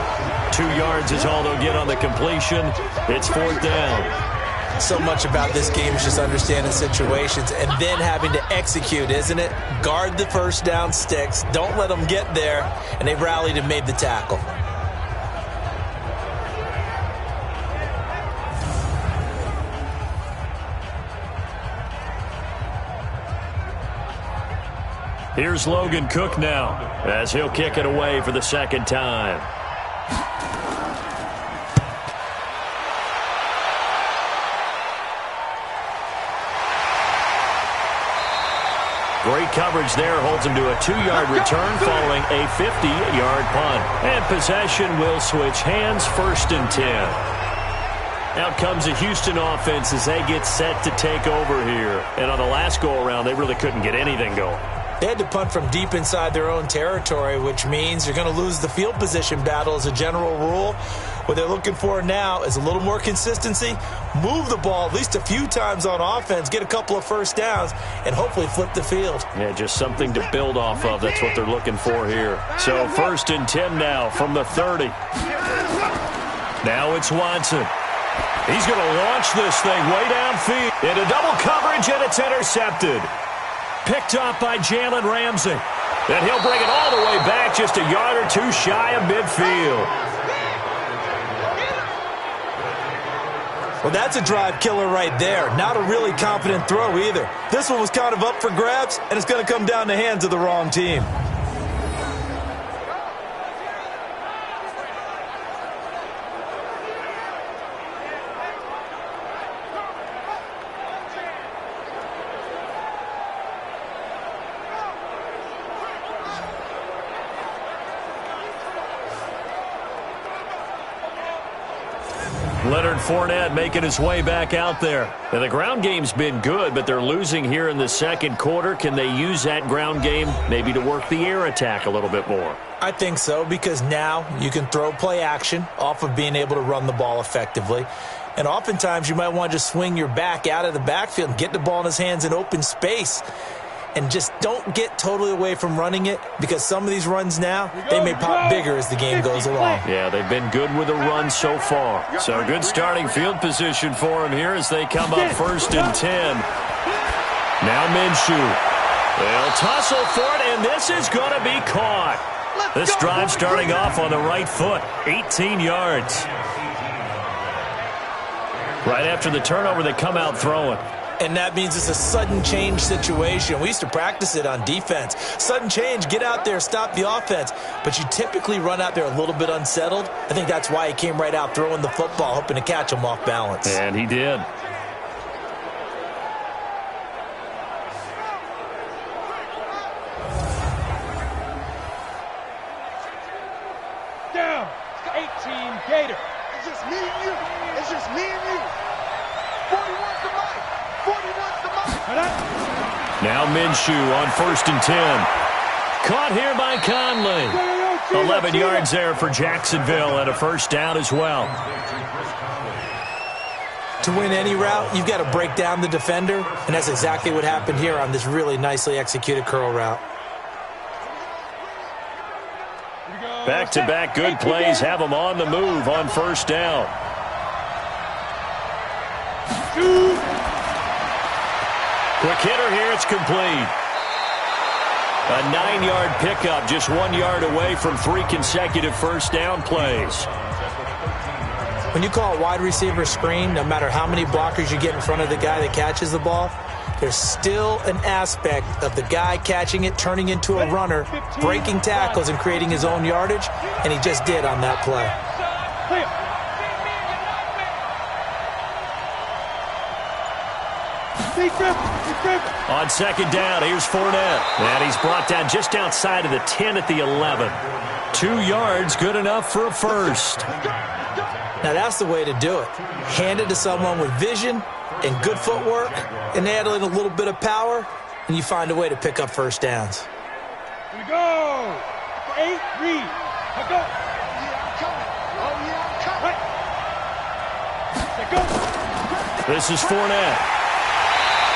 2 yards is all they'll get on the completion. It's 4th down. So much about this game is just understanding situations and then having to execute, isn't it? Guard the first down sticks. Don't let them get there. And they rallied and made the tackle. Here's Logan Cook now as he'll kick it away for the 2nd time. Great coverage there, holds him to a 2-yard return following a 50-yard punt. And possession will switch hands, 1st and 10. Out comes the Houston offense as they get set to take over here. And on the last go-around, they really couldn't get anything going. They had to punt from deep inside their own territory, which means you're going to lose the field position battle as a general rule. What they're looking for now is a little more consistency, move the ball at least a few times on offense, get a couple of first downs, and hopefully flip the field. Yeah, just something to build off of. That's what they're looking for here. So 1st and 10 now from the 30. Now it's Watson. He's going to launch this thing way downfield. Into double coverage, and it's intercepted. Picked off by Jalen Ramsey. And he'll bring it all the way back just a yard or two shy of midfield. Well, that's a drive killer right there. Not a really confident throw either. This one was kind of up for grabs, and it's going to come down the hands of the wrong team. Leonard Fournette making his way back out there. Now, the ground game's been good, but they're losing here in the second quarter. Can they use that ground game maybe to work the air attack a little bit more? I think so, because now you can throw play action off of being able to run the ball effectively. And oftentimes you might want to just swing your back out of the backfield and get the ball in his hands in open space. And just don't get totally away from running it, because some of these runs now, they may pop bigger as the game goes along. Yeah, they've been good with the run so far. So good starting field position for them here as they come up 1st and 10. Now Minshew. They'll tussle for it, and this is going to be caught. This drive starting off on the right foot, 18 yards. Right after the turnover, they come out throwing. And that means it's a sudden change situation. We used to practice it on defense. Sudden change, get out there, stop the offense. But you typically run out there a little bit unsettled. I think that's why he came right out throwing the football, hoping to catch him off balance. And he did. Down. 18 Gator. It's just me and you. It's just me and you. 41's the mic. 41's the mic. Now Minshew on 1st and 10. Caught here by Conley. 11 yards there for Jacksonville, and a first down as well. To win any route, you've got to break down the defender, and that's exactly what happened here on this really nicely executed curl route. Back-to-back good plays have them on the move on 1st down. Quick hitter here, it's complete. A 9-yard pickup, just 1 yard away from 3 consecutive first down plays. When you call a wide receiver screen, no matter how many blockers you get in front of the guy that catches the ball, there's still an aspect of the guy catching it, turning into a runner, breaking tackles and creating his own yardage, and he just did on that play. On 2nd down, here's Fournette. And he's brought down just outside of the 10 at the 11. 2 yards, good enough for a first. Now that's the way to do it. Hand it to someone with vision and good footwork, and add in a little bit of power, and you find a way to pick up first downs. Here we go. 8, read. Let's go. This is Fournette.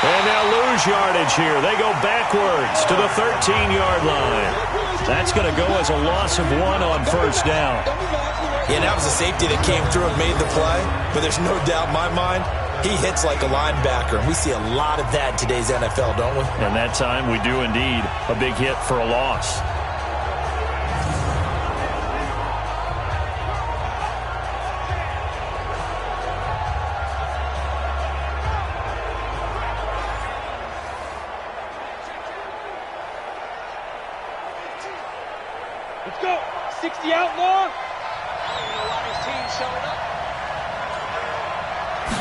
And they'll lose yardage here. They go backwards to the 13-yard line. That's going to go as a loss of 1 on 1st down. Yeah, that was a safety that came through and made the play, but there's no doubt in my mind he hits like a linebacker, and we see a lot of that in today's NFL, don't we? And that time we do indeed. A big hit for a loss. Let's go. 60 outlaw. I don't know why his team showing up.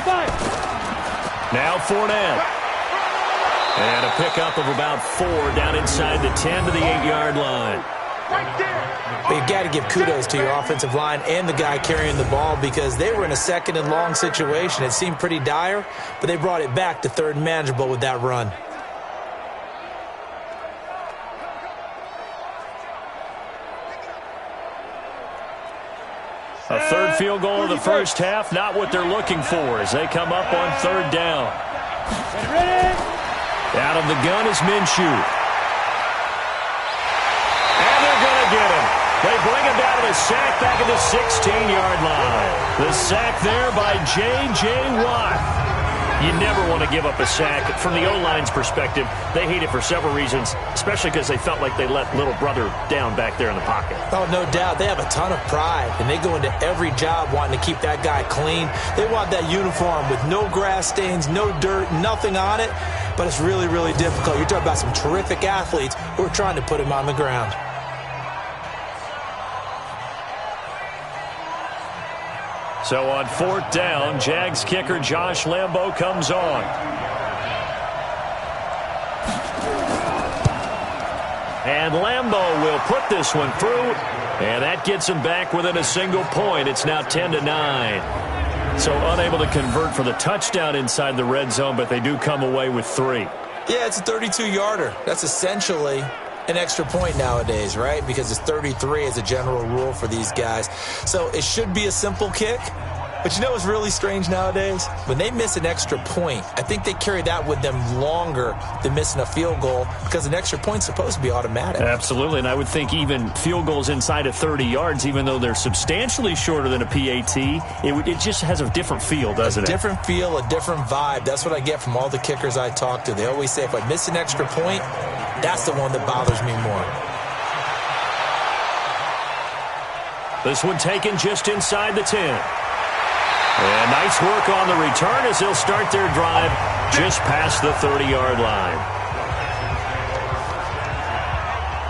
5. Now Fournette. And a pickup of about 4 down inside the 10 to the 8-yard line. Right there. But you've got to give kudos to your offensive line and the guy carrying the ball, because they were in a 2nd and long situation. It seemed pretty dire, but they brought it back to 3rd and manageable with that run. A 3rd field goal of the first half, not what they're looking for as they come up on 3rd down. Ready? Out of the gun is Minshew. And they're going to get him. They bring him down to the sack back at the 16-yard line. The sack there by J.J. Watt. You never want to give up a sack. From the O-line's perspective, they hate it for several reasons, especially because they felt like they let little brother down back there in the pocket. Oh, no doubt. They have a ton of pride, and they go into every job wanting to keep that guy clean. They want that uniform with no grass stains, no dirt, nothing on it, but it's really, really difficult. You're talking about some terrific athletes who are trying to put him on the ground. So on 4th down, Jags kicker Josh Lambo comes on. And Lambo will put this one through, and that gets him back within a single point. It's now 10-9. So unable to convert for the touchdown inside the red zone, but they do come away with 3. Yeah, it's a 32-yarder. That's essentially an extra point nowadays, right? Because it's 33 as a general rule for these guys. So it should be a simple kick. But you know what's really strange nowadays? When they miss an extra point, I think they carry that with them longer than missing a field goal because an extra point's supposed to be automatic. Absolutely, and I would think even field goals inside of 30 yards, even though they're substantially shorter than a PAT, it just has a different feel, doesn't it? A different feel, a different vibe. That's what I get from all the kickers I talk to. They always say if I miss an extra point, that's the one that bothers me more. This one taken just inside the 10. And nice work on the return as they'll start their drive just past the 30-yard line.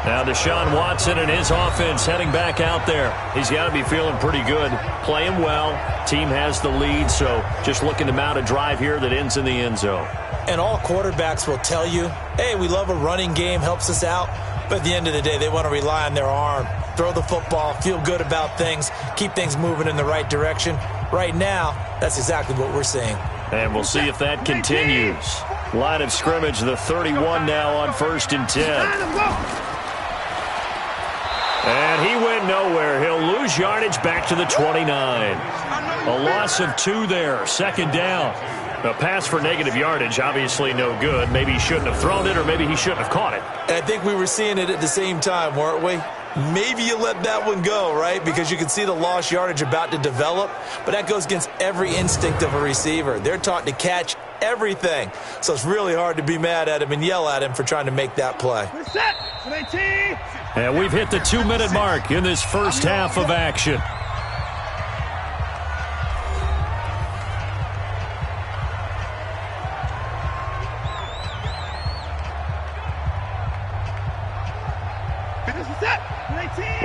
Now Deshaun Watson and his offense heading back out there. He's got to be feeling pretty good, playing well. Team has the lead, so just looking to mount a drive here that ends in the end zone. And all quarterbacks will tell you, hey, we love a running game, helps us out. But at the end of the day, they want to rely on their arm, throw the football, feel good about things, keep things moving in the right direction. Right now, that's exactly what we're seeing. And we'll see if that continues. Line of scrimmage, the 31 now on 1st and 10. And he went nowhere. He'll lose yardage back to the 29. A loss of 2 there, 2nd down. A pass for negative yardage, obviously no good. Maybe he shouldn't have thrown it, or maybe he shouldn't have caught it. And I think we were seeing it at the same time, weren't we? Maybe you let that one go, right? Because you can see the lost yardage about to develop. But that goes against every instinct of a receiver. They're taught to catch everything. So it's really hard to be mad at him and yell at him for trying to make that play. And we've hit the 2-minute mark in this first half of action.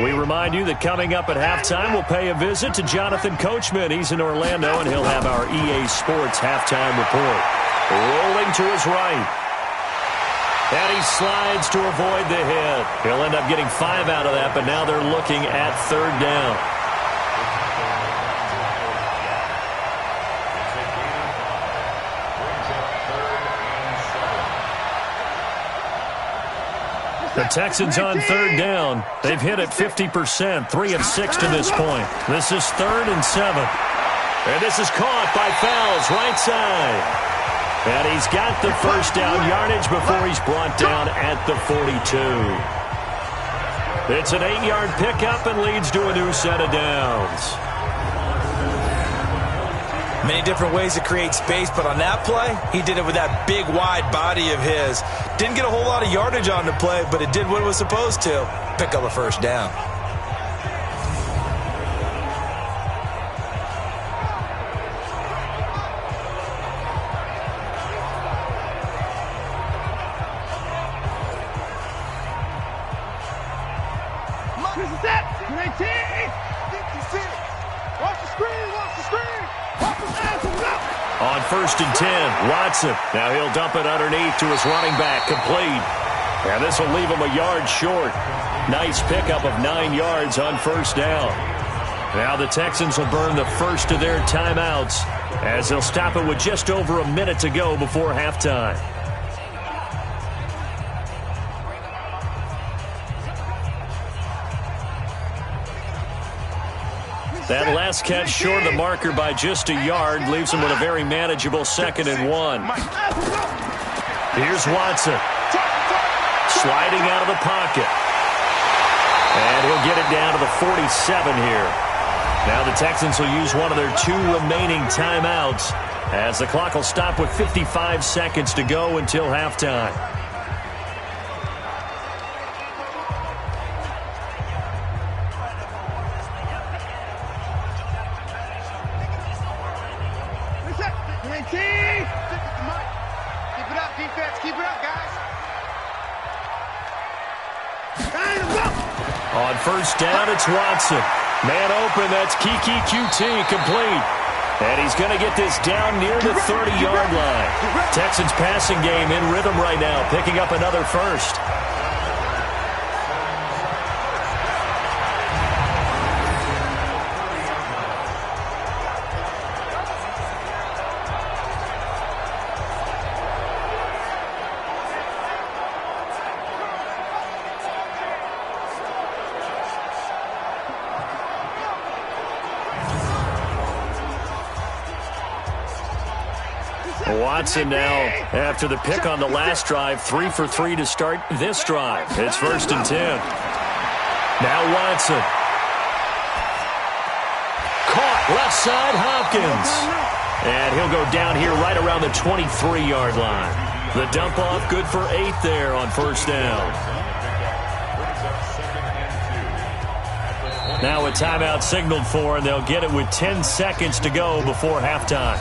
We remind you that coming up at halftime, we'll pay a visit to Jonathan Coachman. He's in Orlando, and he'll have our EA Sports halftime report. Rolling to his right. And he slides to avoid the hit. He'll end up getting 5 out of that, but now they're looking at 3rd down. The Texans on 3rd down. They've hit it 50%, 3 of 6 to this point. This is 3rd and 7. And this is caught by Fowles, right side. And he's got the first down yardage before he's brought down at the 42. It's an 8-yard pickup and leads to a new set of downs. Many different ways to create space, but on that play, he did it with that big, wide body of his. Didn't get a whole lot of yardage on the play, but it did what it was supposed to. Pick up a first down. This is it. 19. Watch the screen. Watch the screen. On 1st and 10, Watson. Now he'll dump it underneath to his running back, complete. And this will leave him a yard short. Nice pickup of 9 yards on 1st down. Now the Texans will burn the first of their timeouts as they'll stop it with just over a minute to go before halftime. That last catch short of the marker by just a yard leaves him with a very manageable 2nd and 1. Here's Watson. Sliding out of the pocket. And he'll get it down to the 47 here. Now the Texans will use one of their 2 remaining timeouts as the clock will stop with 55 seconds to go until halftime. Keep it up, defense. Keep it up, guys. On first down, it's Watson. Man open, that's Kiki QT, complete. And he's going to get this down near the 30-yard line. Texans passing game in rhythm right now, picking up another first. Watson now, after the pick on the last drive, 3 for 3 to start this drive. It's 1st and 10. Now Watson. Caught left side, Hopkins. And he'll go down here right around the 23-yard line. The dump off good for 8 there on first down. Now a timeout signaled for, and they'll get it with 10 seconds to go before halftime.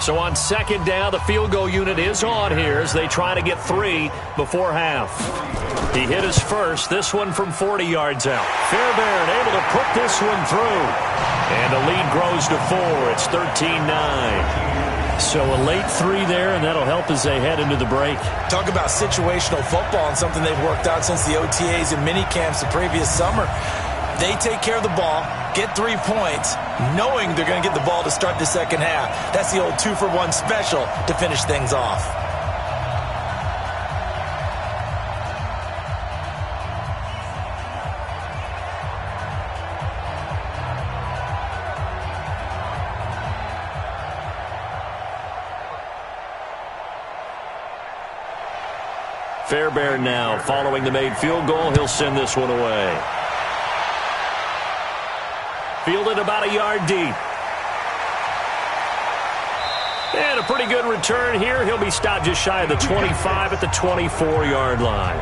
So on second down, the field goal unit is on here as they try to get 3 before half. He hit his first, this one from 40 yards out. Fairbairn able to put this one through. And the lead grows to 4. It's 13-9. So a late 3 there, and that'll help as they head into the break. Talk about situational football and something they've worked out since the OTAs and mini camps the previous summer. They take care of the ball, get 3 points, knowing they're going to get the ball to start the second half. That's the old 2-for-1 special to finish things off. Fairbairn now, following the made field goal, he'll send this one away. Fielded about a yard deep. And a pretty good return here. He'll be stopped just shy of the 25 at the 24-yard line.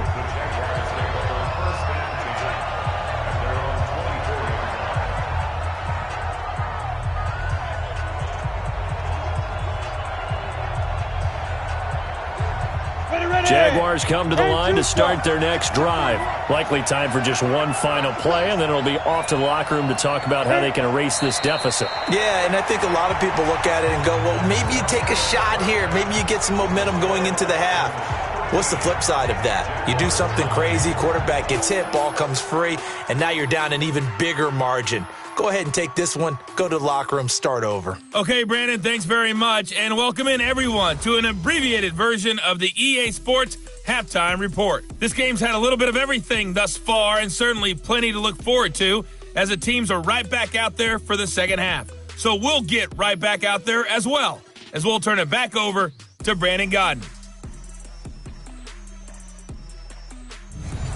Jaguars come to the line to start their next drive. Likely time for just one final play, and then it'll be off to the locker room to talk about how they can erase this deficit. Yeah, and I think a lot of people look at it and go, well, maybe you take a shot here. Maybe you get some momentum going into the half. What's the flip side of that? You do something crazy, quarterback gets hit, ball comes free, and now you're down an even bigger margin. Go ahead and take this one, go to the locker room, start over. Okay, Brandon, thanks very much, and welcome in everyone to an abbreviated version of the EA Sports Halftime Report. This game's had a little bit of everything thus far, and certainly plenty to look forward to, as the teams are right back out there for the second half. So we'll get right back out there as well, as we'll turn it back over to Brandon Godden.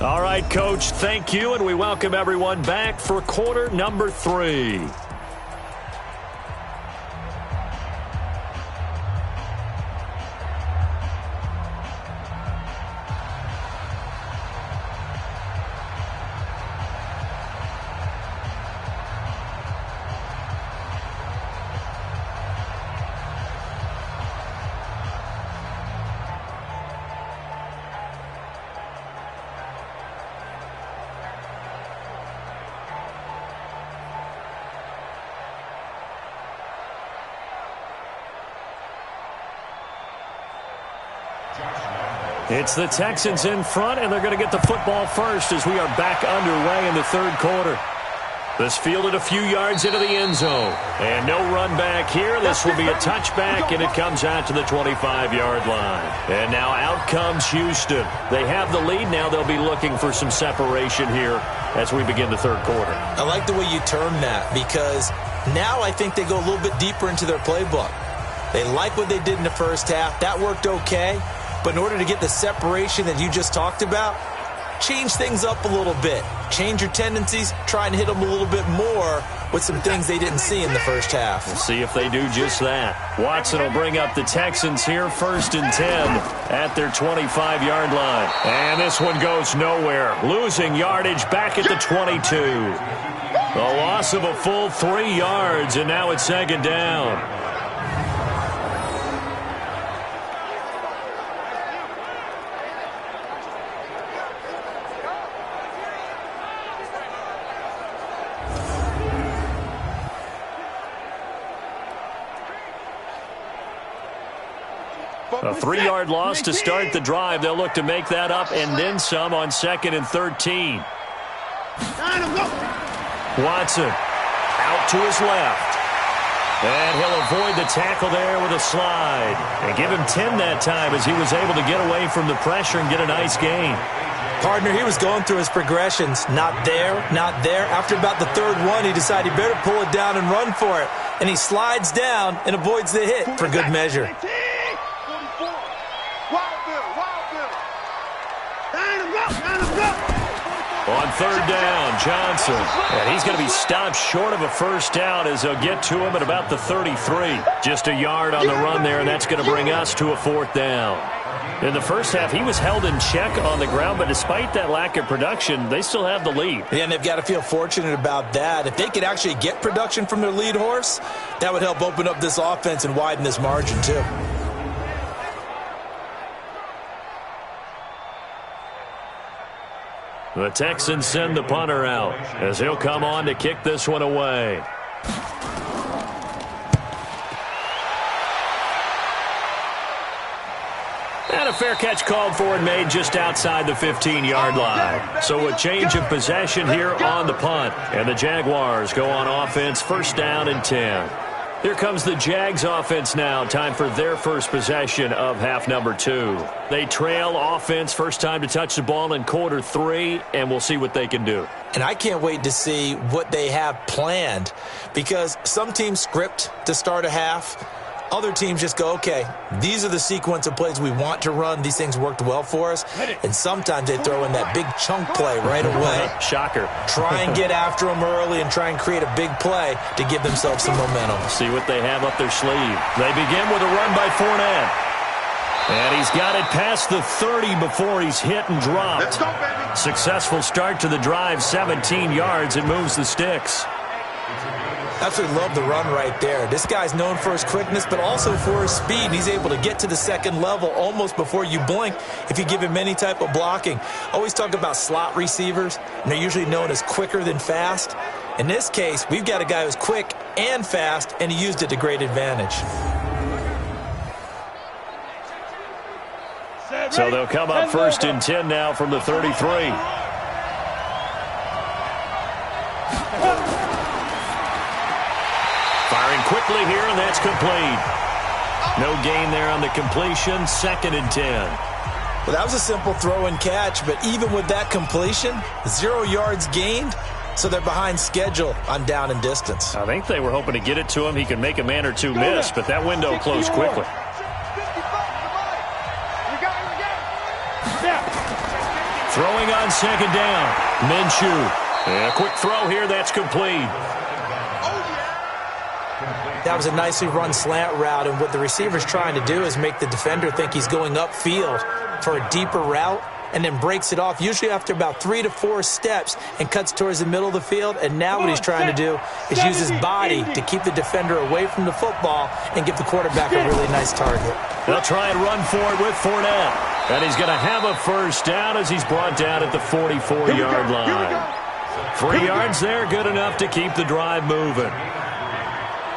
All right, Coach, thank you, and we welcome everyone back for quarter number 3. It's the Texans in front, and they're going to get the football first as we are back underway in the third quarter. This fielded a few yards into the end zone. And no run back here. This will be a touchback, and it comes out to the 25-yard line. And now out comes Houston. They have the lead. Now they'll be looking for some separation here as we begin the third quarter. I like the way you term that, because now I think they go a little bit deeper into their playbook. They like what they did in the first half. That worked okay. But in order to get the separation that you just talked about, change things up a little bit. Change your tendencies. Try and hit them a little bit more with some things they didn't see in the first half. We'll see if they do just that. Watson will bring up the Texans here, 1st and 10 at their 25-yard line. And this one goes nowhere. Losing yardage back at the 22. A loss of a full 3 yards, and now it's 2nd down. A 3-yard loss to start the drive. They'll look to make that up and then some on 2nd and 13. Watson out to his left. And he'll avoid the tackle there with a slide. And give him 10 that time as he was able to get away from the pressure and get a nice gain. Partner, he was going through his progressions. Not there, not there. After about the 3rd one, he decided he better pull it down and run for it. And he slides down and avoids the hit for good measure. On 3rd down, Johnson. And he's going to be stopped short of a first down as they'll get to him at about the 33. Just a yard on the run there, and that's going to bring us to a 4th down. In the first half, he was held in check on the ground, but despite that lack of production, they still have the lead. Yeah, and they've got to feel fortunate about that. If they could actually get production from their lead horse, that would help open up this offense and widen this margin too. The Texans send the punter out as he'll come on to kick this one away. And a fair catch called for and made just outside the 15-yard line. So a change of possession here on the punt. And the Jaguars go on offense, 1st down and 10. Here comes the Jags offense now. Time for their first possession of half number 2. They trail offense, first time to touch the ball in quarter 3, and we'll see what they can do. And I can't wait to see what they have planned, because some teams script to start a half. Other teams just go, okay, these are the sequence of plays we want to run. These things worked well for us. And sometimes they throw in that big chunk play right away. Shocker. Try and get after them early and try and create a big play to give themselves some momentum. See what they have up their sleeve. They begin with a run by Fournette. And he's got it past the 30 before he's hit and dropped. Successful start to the drive, 17 yards, and moves the sticks. Absolutely love the run right there. This guy's known for his quickness, but also for his speed. He's able to get to the 2nd level almost before you blink if you give him any type of blocking. Always talk about slot receivers, and they're usually known as quicker than fast. In this case, we've got a guy who's quick and fast, and he used it to great advantage. So they'll come up 1st and 10 now from the 33. Firing quickly here, and that's complete. No gain there on the completion, 2nd and 10. Well, that was a simple throw and catch, but even with that completion, 0 yards gained, so they're behind schedule on down and distance. I think they were hoping to get it to him. He could make a man or two miss, but that window closed quickly. Throwing on 2nd down, Minshew. And a quick throw here, that's complete. That was a nicely run slant route, and what the receiver's trying to do is make the defender think he's going upfield for a deeper route, and then breaks it off, usually after about 3 to 4 steps, and cuts towards the middle of the field. And now what he's trying to do is use his body to keep the defender away from the football and give the quarterback a really nice target. They'll try and run for it with Fournette. And he's going to have a first down as he's brought down at the 44-yard line. 3 yards there, good enough to keep the drive moving.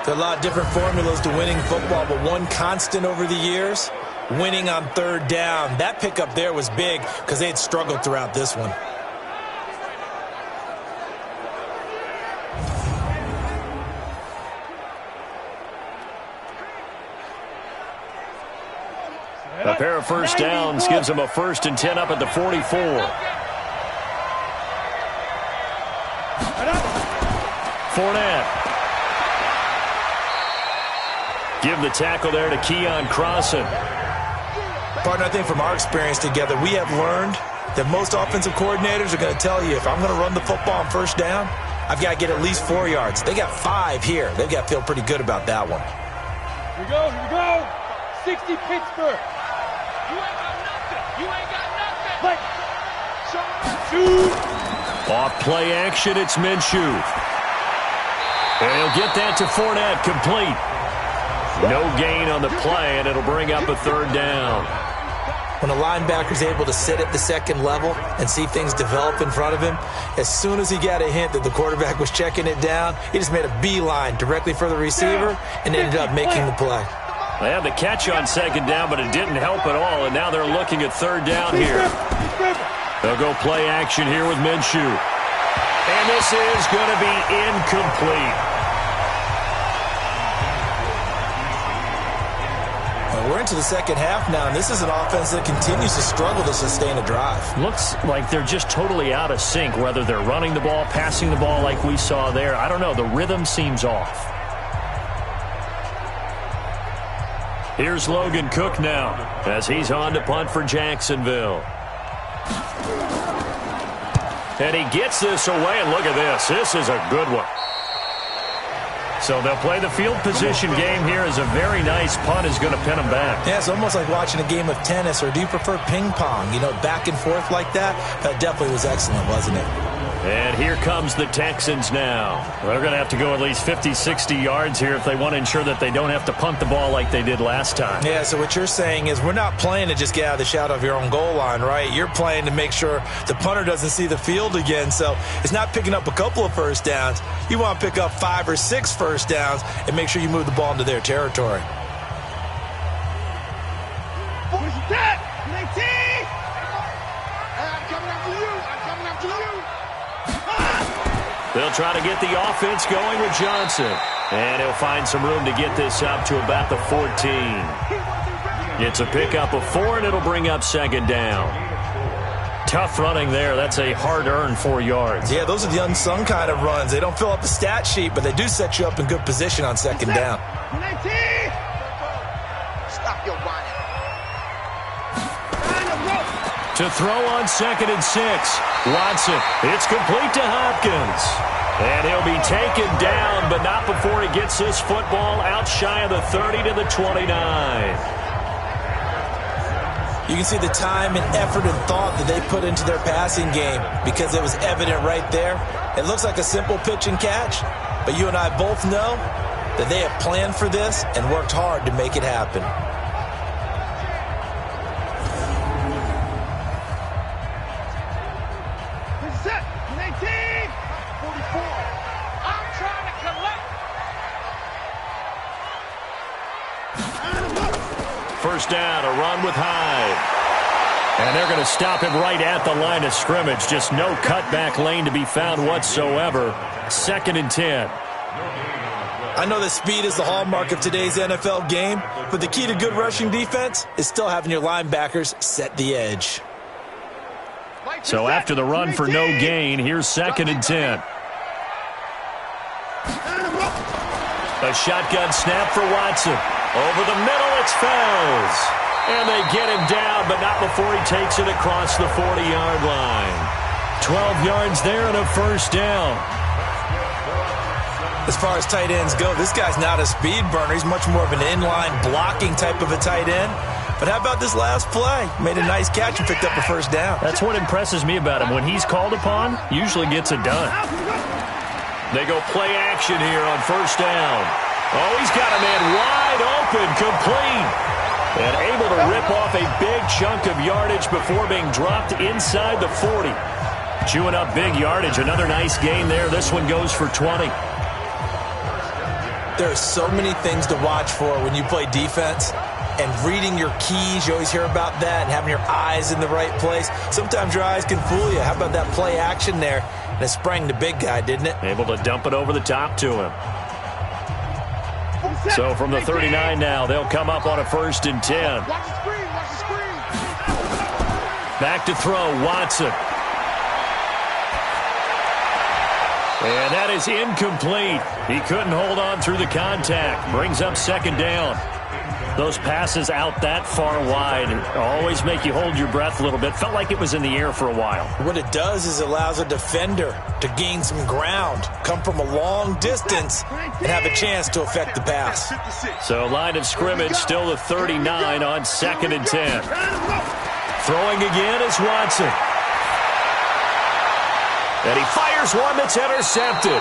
There are a lot of different formulas to winning football, but one constant over the years, winning on 3rd down. That pickup there was big because they had struggled throughout this one. pair of first downs gives them a 1st and 10 up at the 44. Fournette. Give the tackle there to Keon Crossan. Partner, I think from our experience together, we have learned that most offensive coordinators are going to tell you, if I'm going to run the football on first down, I've got to get at least 4 yards. They got 5 here. They've got to feel pretty good about that one. Here we go, here we go. 60 Pittsburgh. You ain't got nothing. You ain't got nothing. Play. Shoot. Off play action, it's Minshew. And he'll get that to Fournette, complete. No gain on the play, and it'll bring up a 3rd down. When a linebacker's able to sit at the second level and see things develop in front of him, as soon as he got a hint that the quarterback was checking it down, he just made a beeline directly for the receiver and ended up making the play. They had the catch on 2nd down, but it didn't help at all, and now they're looking at 3rd down here. They'll go play action here with Minshew. And this is going to be incomplete. We're into the second half now, and this is an offense that continues to struggle to sustain a drive. Looks like they're just totally out of sync, whether they're running the ball, passing the ball like we saw there. I don't know. The rhythm seems off. Here's Logan Cook now as he's on to punt for Jacksonville. And he gets this away, and look at this. This is a good one. So they'll play the field position game here as a very nice punt is going to pin them back. Yeah, it's almost like watching a game of tennis, or do you prefer ping pong? You know, back and forth like that? That definitely was excellent, wasn't it? And here comes the Texans now. They're going to have to go at least 50, 60 yards here if they want to ensure that they don't have to punt the ball like they did last time. Yeah, so what you're saying is we're not playing to just get out of the shadow of your own goal line, right? You're playing to make sure the punter doesn't see the field again. So it's not picking up a couple of first downs. You want to pick up 5 or 6 first downs and make sure you move the ball into their territory. They'll try to get the offense going with Johnson. And he'll find some room to get this up to about the 14. It's a pickup of 4, and it'll bring up 2nd down. Tough running there. That's a hard-earned 4 yards. Yeah, those are the unsung kind of runs. They don't fill up the stat sheet, but they do set you up in good position on 2nd down. Stop your whining. To throw on 2nd and 6. Watson. It's complete to Hopkins. And he'll be taken down, but not before he gets this football out shy of the 30 to the 29. You can see the time and effort and thought that they put into their passing game because it was evident right there. It looks like a simple pitch and catch, but you and I both know that they have planned for this and worked hard to make it happen. First down, a run with Hyde. And they're going to stop him right at the line of scrimmage. Just no cutback lane to be found whatsoever. 2nd and 10. I know that speed is the hallmark of today's NFL game, but the key to good rushing defense is still having your linebackers set the edge. So after the run for no gain, here's 2nd and 10. A shotgun snap for Watson. Over the middle, it's Fells. And they get him down, but not before he takes it across the 40-yard line. 12 yards there and a first down. As far as tight ends go, this guy's not a speed burner. He's much more of an inline blocking type of a tight end. But how about this last play? Made a nice catch and picked up a first down. That's what impresses me about him. When he's called upon, usually gets it done. They go play action here on first down. Oh, he's got a man wide open, complete. And able to rip off a big chunk of yardage before being dropped inside the 40. Chewing up big yardage. Another nice gain there. This one goes for 20. There are so many things to watch for when you play defense. And reading your keys, you always hear about that, and having your eyes in the right place. Sometimes your eyes can fool you. How about that play action there? And it sprang the big guy, didn't it? Able to dump it over the top to him. So from the 39 now, they'll come up on a 1st and 10. Back to throw, Watson. And that is incomplete. He couldn't hold on through the contact. Brings up second down. Those passes out that far wide always make you hold your breath a little bit. Felt like it was in the air for a while. What it does is it allows a defender to gain some ground, come from a long distance, and have a chance to affect the pass. So line of scrimmage still the 39 on 2nd and 10. Throwing again is Watson. And he fires one that's intercepted.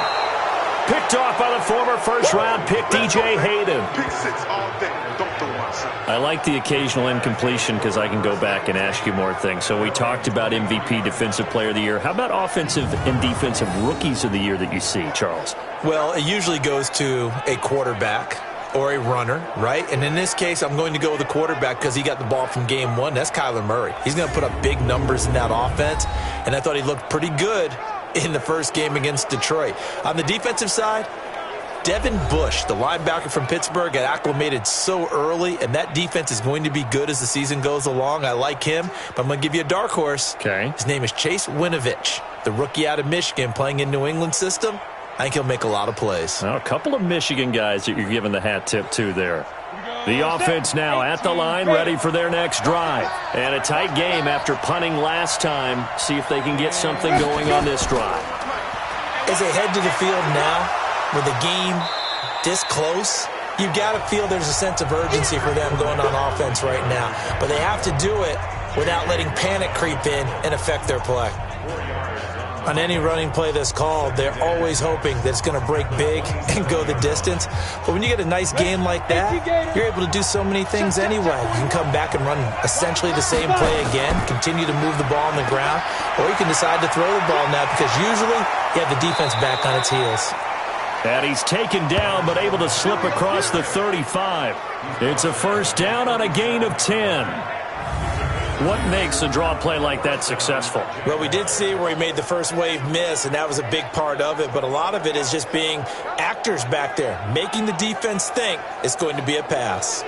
Picked off by the former first-round pick, DJ Hayden. Pick six all day. Don't throw one, son. I like the occasional incompletion because I can go back and ask you more things. So we talked about MVP, Defensive Player of the Year. How about offensive and defensive rookies of the year that you see, Charles? Well, it usually goes to a quarterback or a runner, right? And in this case, I'm going to go with the quarterback because he got the ball from game one. That's Kyler Murray. He's going to put up big numbers in that offense, and I thought he looked pretty good in the first game against Detroit. On the defensive side, Devin Bush, the linebacker from Pittsburgh, got acclimated so early, and that defense is going to be good as the season goes along. I like him, but I'm going to give you a dark horse. Okay. His name is Chase Winovich, the rookie out of Michigan playing in New England system. I think he'll make a lot of plays. Well, a couple of Michigan guys that you're giving the hat tip to there. The offense now at the line, ready for their next drive. And a tight game after punting last time. See if they can get something going on this drive. As they head to the field now, with the game this close, you've got to feel there's a sense of urgency for them going on offense right now. But they have to do it without letting panic creep in and affect their play. On any running play that's called, they're always hoping that it's going to break big and go the distance. But when you get a nice game like that, you're able to do so many things anyway. You can come back and run essentially the same play again, continue to move the ball on the ground, or you can decide to throw the ball now because usually you have the defense back on its heels. And he's taken down but able to slip across the 35. It's a first down on a gain of 10. What makes a draw play like that successful? Well, we did see where he made the first wave miss, and that was a big part of it. But a lot of it is just being actors back there, making the defense think it's going to be a pass.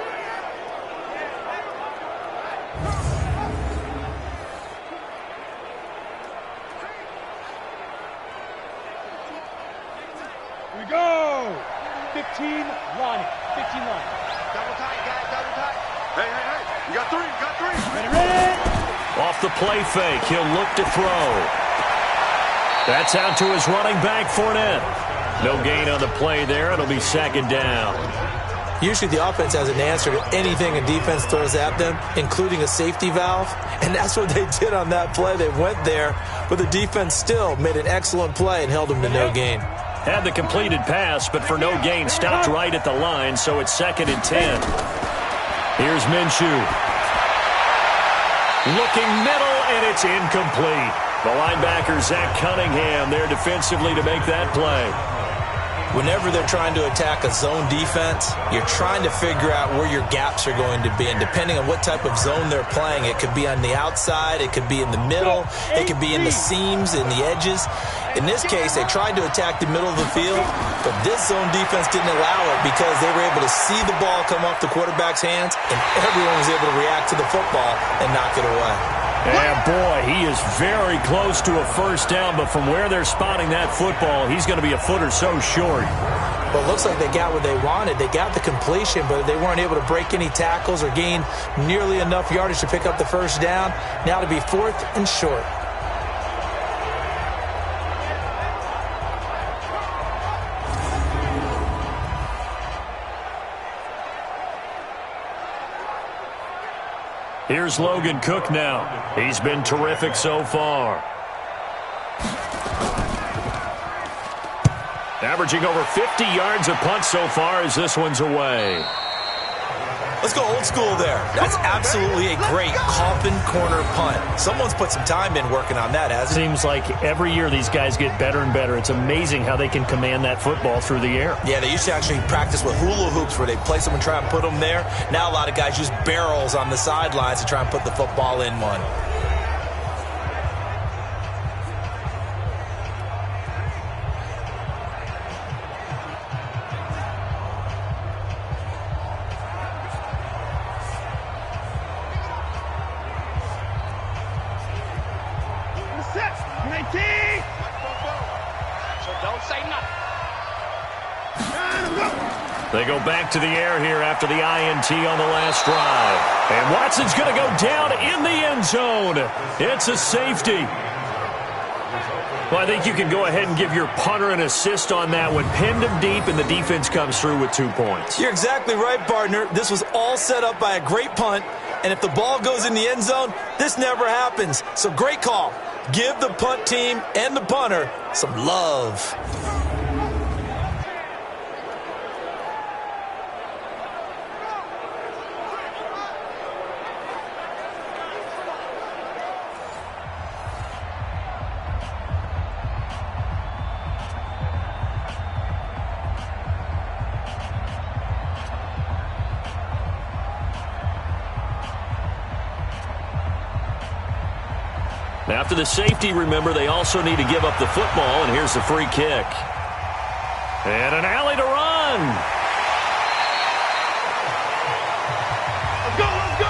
Here we go. 15 line. 15 line. Double tight, guys, double tight. Hey. You got three, Ready. Off the play fake, he'll look to throw. That's out to his running back, Fournette. No gain on the play there. It'll be second down. Usually the offense has an answer to anything a defense throws at them, including a safety valve. And that's what they did on that play. They went there, but the defense still made an excellent play and held them to no gain. Had the completed pass, but for no gain, stopped right at the line, so it's 2nd and 10. Here's Minshew. Looking middle, and it's incomplete. The linebacker, Zach Cunningham, there defensively to make that play. Whenever they're trying to attack a zone defense, you're trying to figure out where your gaps are going to be. And depending on what type of zone they're playing, it could be on the outside, it could be in the middle, it could be in the seams, in the edges. In this case, they tried to attack the middle of the field, but this zone defense didn't allow it because they were able to see the ball come off the quarterback's hands, and everyone was able to react to the football and knock it away. Yeah, boy, he is very close to a first down, but from where they're spotting that football, he's going to be a foot or so short. Well, it looks like they got what they wanted. They got the completion, but they weren't able to break any tackles or gain nearly enough yardage to pick up the first down. Now to be 4th and short. Here's Logan Cook now. He's been terrific so far. Averaging over 50 yards a punt so far as this one's away. Let's go old school there. That's absolutely a great coffin corner punt. Someone's put some time in working on that, hasn't it? Seems like every year these guys get better and better. It's amazing how they can command that football through the air. Yeah, they used to actually practice with hula hoops where they place them and try and put them there. Now a lot of guys use barrels on the sidelines to try and put the football in one. They go back to the air here after the INT on the last drive. And Watson's going to go down in the end zone. It's a safety. Well, I think you can go ahead and give your punter an assist on that one. Pinned him deep, and the defense comes through with 2 points. You're exactly right, partner. This was all set up by a great punt. And if the ball goes in the end zone, this never happens. So great call. Give the punt team and the punter some love. After the safety, remember, they also need to give up the football, and here's the free kick. And an alley to run. Let's go, let's go!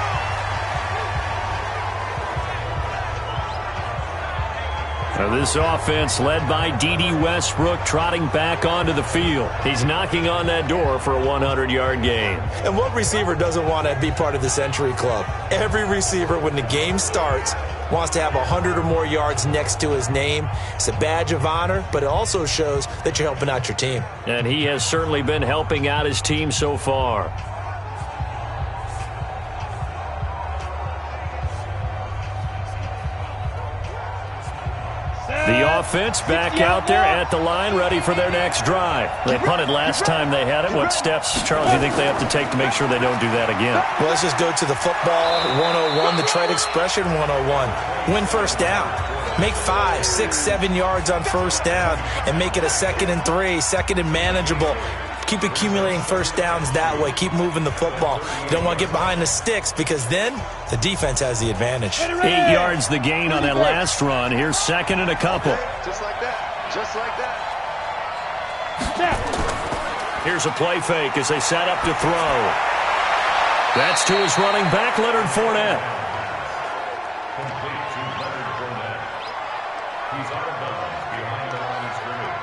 Now this offense led by D.D. Westbrook trotting back onto the field. He's knocking on that door for a 100-yard gain. And what receiver doesn't want to be part of this entry club? Every receiver, when the game starts, wants to have 100 or more yards next to his name. It's a badge of honor, but it also shows that you're helping out your team. And he has certainly been helping out his team so far. The offense back out there at the line, ready for their next drive. They punted last time they had it. What steps, Charles, do you think they have to take to make sure they don't do that again? Well, let's just go to the football 101, the trade expression 101. Win first down. Make 5, 6, 7 yards on first down and make it a 2nd and 3, 2nd and manageable. Keep accumulating first downs that way. Keep moving the football. You don't want to get behind the sticks because then the defense has the advantage. 8 yards the gain on that last run. Here's 2nd and a couple. Just like that. Just like that. Here's a play fake as they set up to throw. That's to his running back, Leonard Fournette. Complete to Leonard Fournette. He's out of bounds behind the line of scrimmage.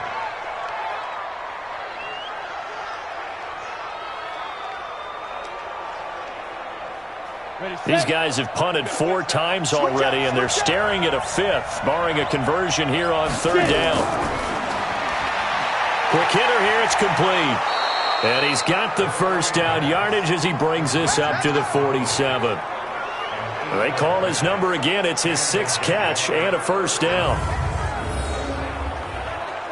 These guys have punted 4 times already, and they're staring at a 5th, barring a conversion here on 3rd down. Quick hitter here, it's complete. And he's got the first down yardage as he brings this up to the 47. They call his number again. It's his 6th catch and a first down.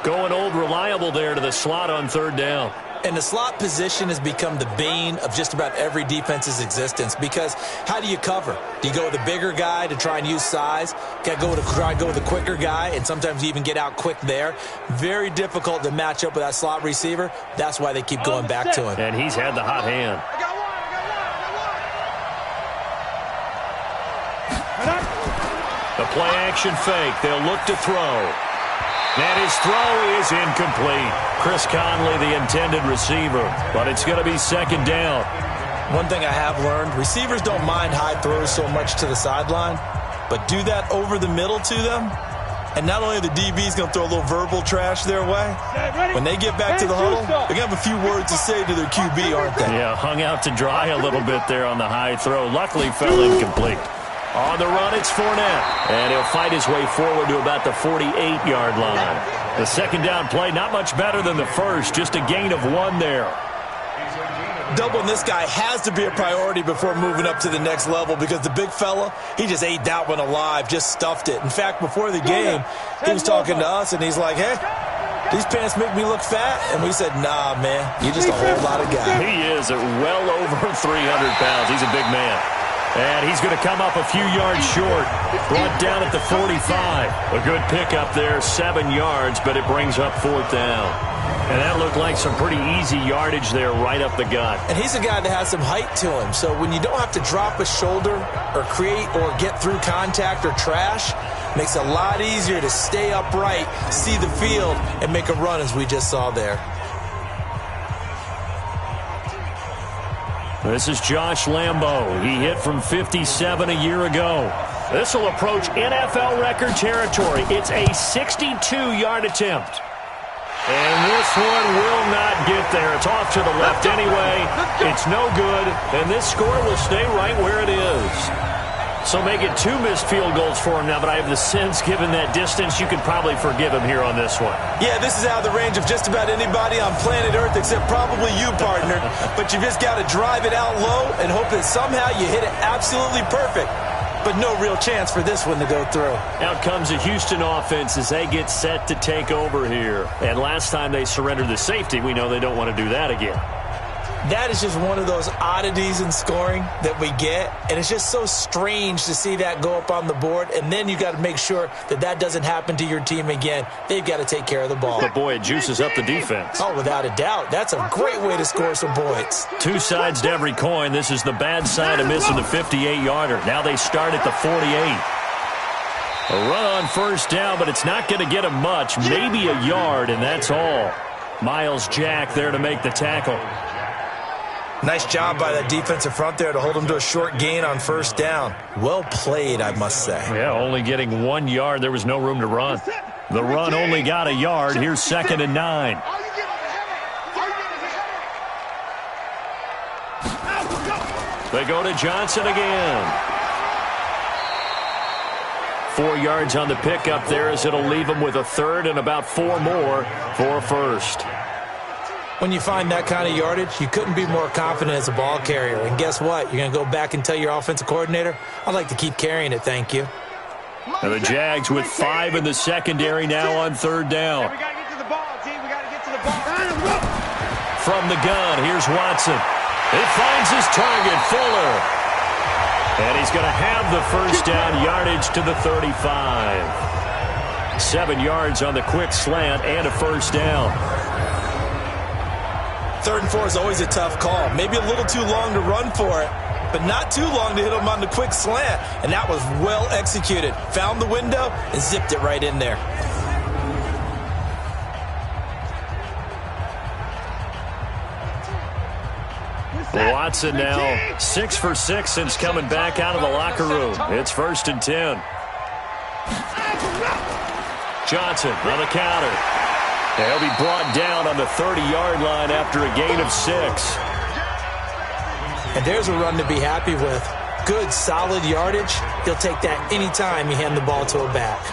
Going old reliable there to the slot on 3rd down. And the slot position has become the bane of just about every defense's existence because how do you cover? Do you go with a bigger guy to try and use size? Got to try and go with a quicker guy, and sometimes you even get out quick there. Very difficult to match up with that slot receiver. That's why they keep going back to him. And he's had the hot hand. The play-action fake. They'll look to throw. And his throw is incomplete. Chris Conley, the intended receiver, but it's going to be 2nd down. One thing I have learned, receivers don't mind high throws so much to the sideline, but do that over the middle to them, and not only are the DBs going to throw a little verbal trash their way, when they get back to the huddle, they're going to have a few words to say to their QB, aren't they? Yeah, hung out to dry a little bit there on the high throw. Luckily, fell incomplete. On the run, it's Fournette. And he'll fight his way forward to about the 48-yard line. The 2nd down play, not much better than the first. Just a gain of 1 there. Doubling this guy has to be a priority before moving up to the next level because the big fella, he just ate that one alive, just stuffed it. In fact, before the game, he was talking to us, and he's like, hey, these pants make me look fat. And we said, nah, man, you're just a whole lot of guy. He is at well over 300 pounds. He's a big man. And he's going to come up a few yards short. Brought down at the 45. A good pickup there, 7 yards, but it brings up 4th down. And that looked like some pretty easy yardage there right up the gut. And he's a guy that has some height to him. So when you don't have to drop a shoulder or create or get through contact or trash, makes it a lot easier to stay upright, see the field, and make a run as we just saw there. This is Josh Lambo. He hit from 57 a year ago. This will approach NFL record territory. It's a 62-yard attempt. And this one will not get there. It's off to the left anyway. It's no good, and this score will stay right where it is. So make it 2 missed field goals for him now, but I have the sense, given that distance, you could probably forgive him here on this one. Yeah, this is out of the range of just about anybody on planet Earth except probably you, partner. But you just got to drive it out low and hope that somehow you hit it absolutely perfect. But no real chance for this one to go through. Out comes the Houston offense as they get set to take over here. And last time they surrendered the safety, we know they don't want to do that again. That is just one of those oddities in scoring that we get, and it's just so strange to see that go up on the board, and then you got to make sure that that doesn't happen to your team again. They've got to take care of the ball. But, boy, it juices up the defense. Oh, without a doubt. That's a great way to score some points. 2 sides to every coin. This is the bad side of missing the 58-yarder. Now they start at the 48. A run on first down, but it's not going to get him much. Maybe a yard, and that's all. Miles Jack there to make the tackle. Nice job by that defensive front there to hold him to a short gain on first down. Well played, I must say. Yeah, only getting 1 yard. There was no room to run. The run only got a yard. Here's 2nd and 9. They go to Johnson again. 4 yards on the pickup there as it'll leave him with a third and about 4 more for a first. When you find that kind of yardage, you couldn't be more confident as a ball carrier. And guess what? You're going to go back and tell your offensive coordinator, I'd like to keep carrying it, thank you. And the Jags with 5 in the secondary now on third down. We got to get to the ball, team. We got to get to the ball. From the gun, here's Watson. He finds his target, Fuller. And he's going to have the first down, yardage to the 35. 7 yards on the quick slant and a first down. 3rd and 4 is always a tough call. Maybe a little too long to run for it, but not too long to hit him on the quick slant. And that was well executed. Found the window and zipped it right in there. Watson now 6 for 6 since coming back out of the locker room. It's 1st and 10. Johnson on the counter. He'll be brought down on the 30-yard line after a gain of 6. And there's a run to be happy with. Good, solid yardage. He'll take that anytime you hand the ball to a back.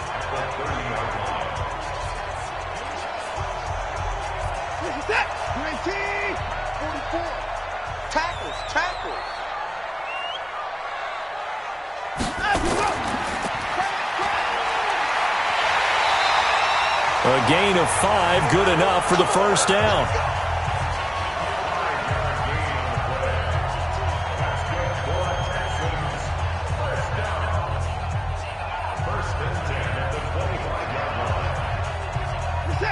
A gain of 5, good enough for the first down.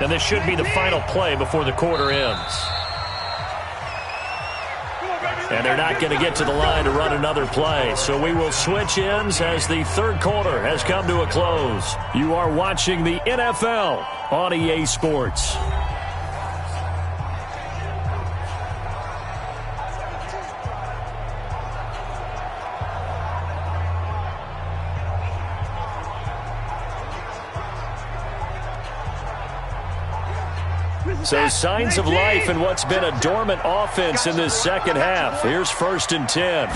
And this should be the final play before the quarter ends. And they're not going to get to the line to run another play. So we will switch ends as the third quarter has come to a close. You are watching the NFL on EA Sports. So signs of life in what's been a dormant offense in this second half. Here's 1st and 10.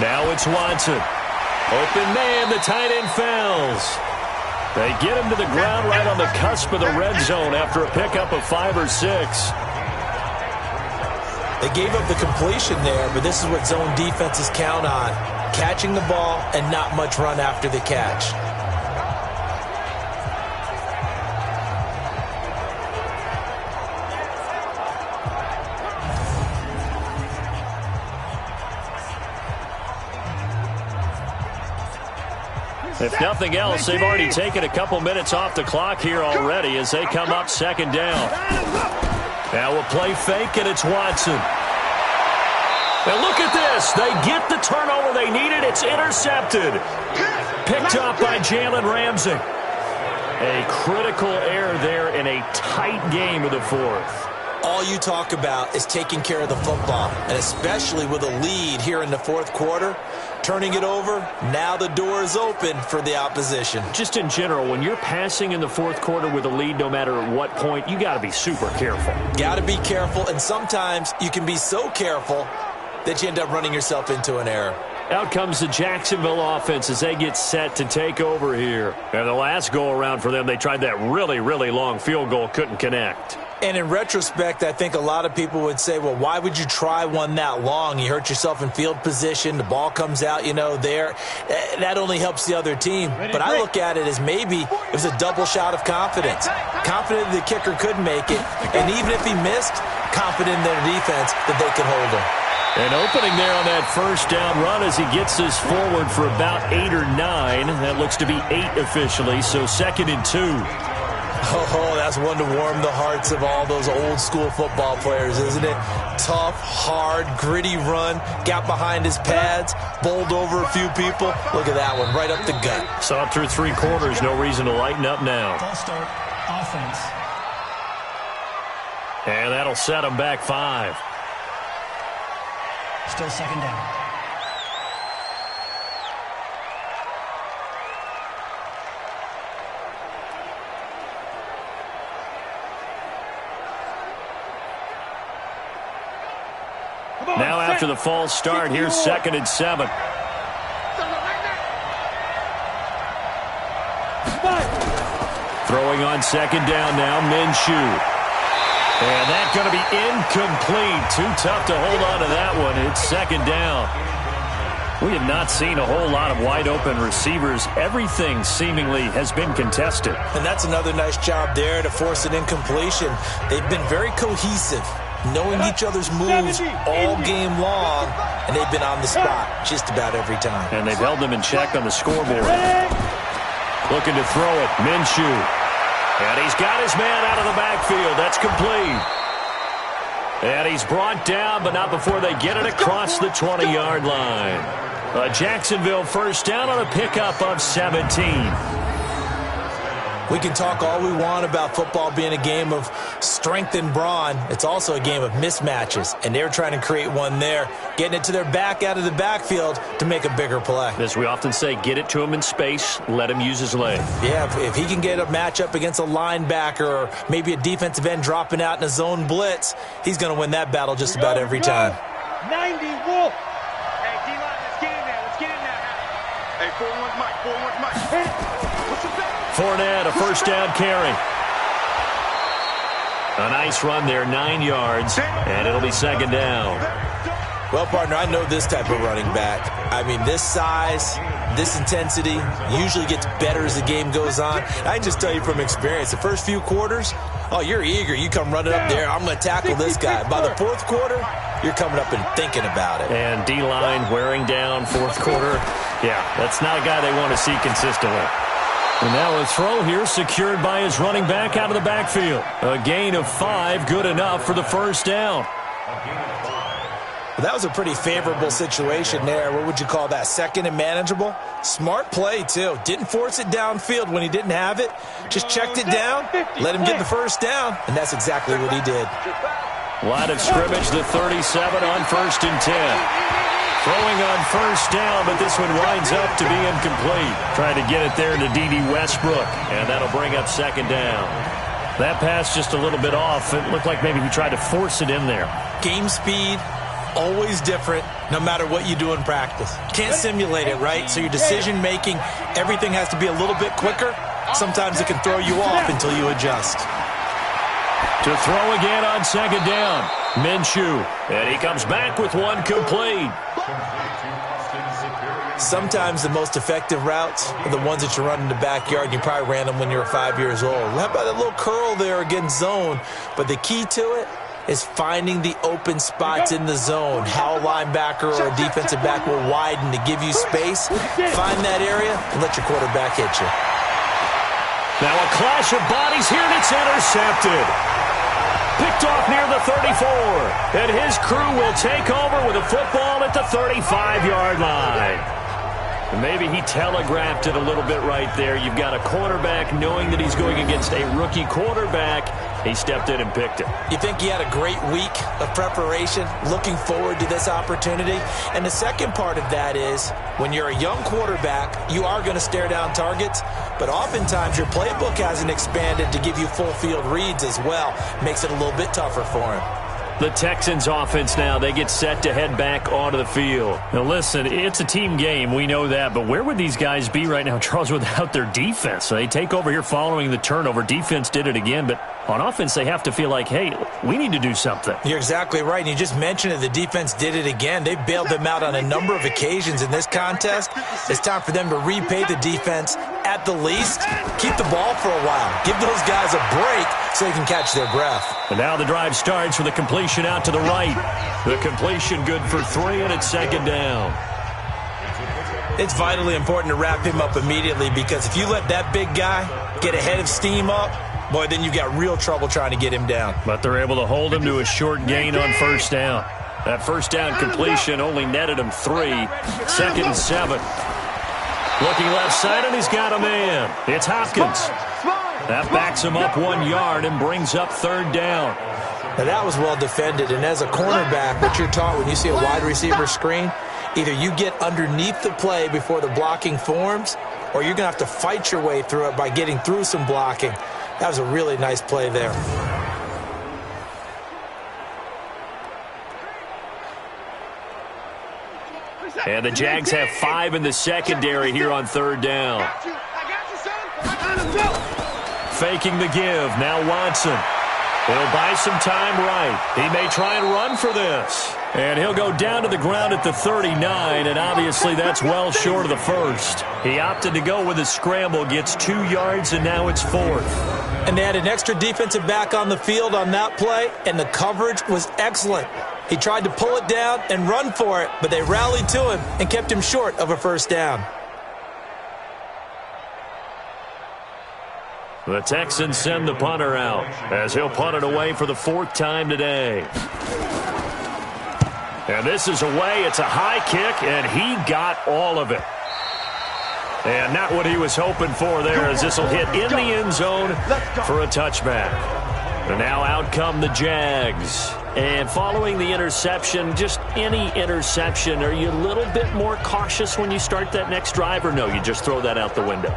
Now it's Watson. Open man, the tight end fails. They get him to the ground right on the cusp of the red zone after a pickup of 5 or 6. They gave up the completion there, but this is what zone defenses count on. Catching the ball and not much run after the catch. If nothing else, they've already taken a couple minutes off the clock here already as they come up 2nd down. Now a play fake, and it's Watson. Now look at this. They get the turnover they needed. It's intercepted. Picked up by Jalen Ramsey. A critical error there in a tight game of the 4th. all you talk about is taking care of the football, and especially with a lead here in the fourth quarter, turning it over, now the door is open for the opposition. Just in general, when you're passing in the fourth quarter with a lead, no matter at what point, you got to be super careful. Got to be careful, and sometimes you can be so careful that you end up running yourself into an error. Out comes the Jacksonville offense as they get set to take over here. And the last go-around for them, they tried that really, really long field goal, couldn't connect. And in retrospect, I think a lot of people would say, well, why would you try one that long? You hurt yourself in field position. The ball comes out, there. That only helps the other team. But I look at it as maybe it was a double shot of confidence. Confident the kicker could make it. And even if he missed, confident in their defense that they could hold him. An opening there on that first down run as he gets this forward for about 8 or 9. That looks to be 8 officially, so 2nd and 2. Oh, that's one to warm the hearts of all those old-school football players, isn't it? Tough, hard, gritty run, got behind his pads, bowled over a few people. Look at that one, right up the gut. Saw it through 3 quarters, no reason to lighten up now. False start, offense. And that'll set him back 5. Still 2nd down. Now after the false start, here's 2nd and 7. Throwing on 2nd down now, Minshew. And that's going to be incomplete. Too tough to hold on to that one. It's 2nd down. We have not seen a whole lot of wide-open receivers. Everything seemingly has been contested. And that's another nice job there to force an incompletion. They've been very cohesive, knowing each other's moves all game long, and they've been on the spot just about every time. And they've held them in check on the scoreboard. Looking to throw it, Minshew. And he's got his man out of the backfield. That's complete. And he's brought down, but not before they get it across the 20-yard line. A Jacksonville first down on a pickup of 17. We can talk all we want about football being a game of strength and brawn. It's also a game of mismatches, and they're trying to create one there, getting it to their back out of the backfield to make a bigger play. As we often say, get it to him in space, let him use his leg. Yeah, if he can get a matchup against a linebacker or maybe a defensive end dropping out in a zone blitz, he's going to win that battle just about every time. 90 Wolf. Hey, D-line, let's get in there. Let's get in there. Hey, 4-1 Mike, 4-1 Mike. What's your bet? Fournette, a first down carry. A nice run there, 9 yards, and it'll be 2nd down. Well, partner, I know this type of running back. I mean, this size, this intensity usually gets better as the game goes on. I can just tell you from experience, the first few quarters, oh, you're eager. You come running up there, I'm going to tackle this guy. By the fourth quarter, you're coming up and thinking about it. And D-line wearing down fourth quarter. Yeah, that's not a guy they want to see consistently. And now a throw here secured by his running back out of the backfield. A gain of 5, good enough for the first down. Well, that was a pretty favorable situation there. What would you call that? 2nd and manageable? Smart play, too. Didn't force it downfield when he didn't have it. Just checked it down, let him get the first down, and that's exactly what he did. Line of scrimmage, the 37 on 1st and 10. Throwing on first down, but this one winds up to be incomplete. Trying to get it there to D.D. Westbrook, and that'll bring up 2nd down. That pass just a little bit off. It looked like maybe he tried to force it in there. Game speed, always different, no matter what you do in practice. Can't simulate it, right? So your decision-making, everything has to be a little bit quicker. Sometimes it can throw you off until you adjust. To throw again on 2nd down, Minshew. And he comes back with one complete. Sometimes the most effective routes are the ones that you run in the backyard. You probably ran them when you were 5 years old. How about that little curl there against zone? But the key to it is finding the open spots in the zone. How a linebacker or a defensive back will widen to give you space. Find that area and let your quarterback hit you. Now a clash of bodies here, and it's intercepted. Picked off near the 34. And his crew will take over with a football at the 35-yard line. Maybe he telegraphed it a little bit right there. You've got a cornerback knowing that he's going against a rookie quarterback. He stepped in and picked it. You think he had a great week of preparation, looking forward to this opportunity? And the second part of that is, when you're a young quarterback, you are going to stare down targets, but oftentimes your playbook hasn't expanded to give you full field reads as well. Makes it a little bit tougher for him. The Texans offense now, they get set to head back onto the field. Now listen, it's a team game, we know that, but where would these guys be right now, Charles, without their defense? They take over here following the turnover. Defense did it again, but on offense they have to feel like, hey, we need to do something. You're exactly right, and you just mentioned it. The defense did it again. They bailed them out on a number of occasions in this contest. It's time for them to repay the defense at the least. Keep the ball for a while. Give those guys a break so they can catch their breath. And now the drive starts with a completion out to the right. The completion good for 3, and it's second down. It's vitally important to wrap him up immediately, because if you let that big guy get ahead of steam up, boy, then you've got real trouble trying to get him down. But they're able to hold him to a short gain on first down. That first down completion only netted him 3. 2nd and 7. Looking left side, and he's got a man. It's Hopkins. That backs him up 1 yard and brings up 3rd down. Now that was well defended, and as a cornerback, what you're taught when you see a wide receiver screen, either you get underneath the play before the blocking forms, or you're going to have to fight your way through it by getting through some blocking. That was a really nice play there. And the Jags have 5 in the secondary here on 3rd down. Faking the give. Now Watson. He'll buy some time right. He may try and run for this. And he'll go down to the ground at the 39, and obviously that's well short of the first. He opted to go with a scramble, gets 2 yards, and now it's 4th. And they had an extra defensive back on the field on that play, and the coverage was excellent. He tried to pull it down and run for it, but they rallied to him and kept him short of a first down. The Texans send the punter out as he'll punt it away for the 4th time today. And this is away. It's a high kick, and he got all of it. And not what he was hoping for there, as this will hit in the end zone for a touchback. And now out come the Jags. And following the interception, just any interception, are you a little bit more cautious when you start that next drive, or no, you just throw that out the window?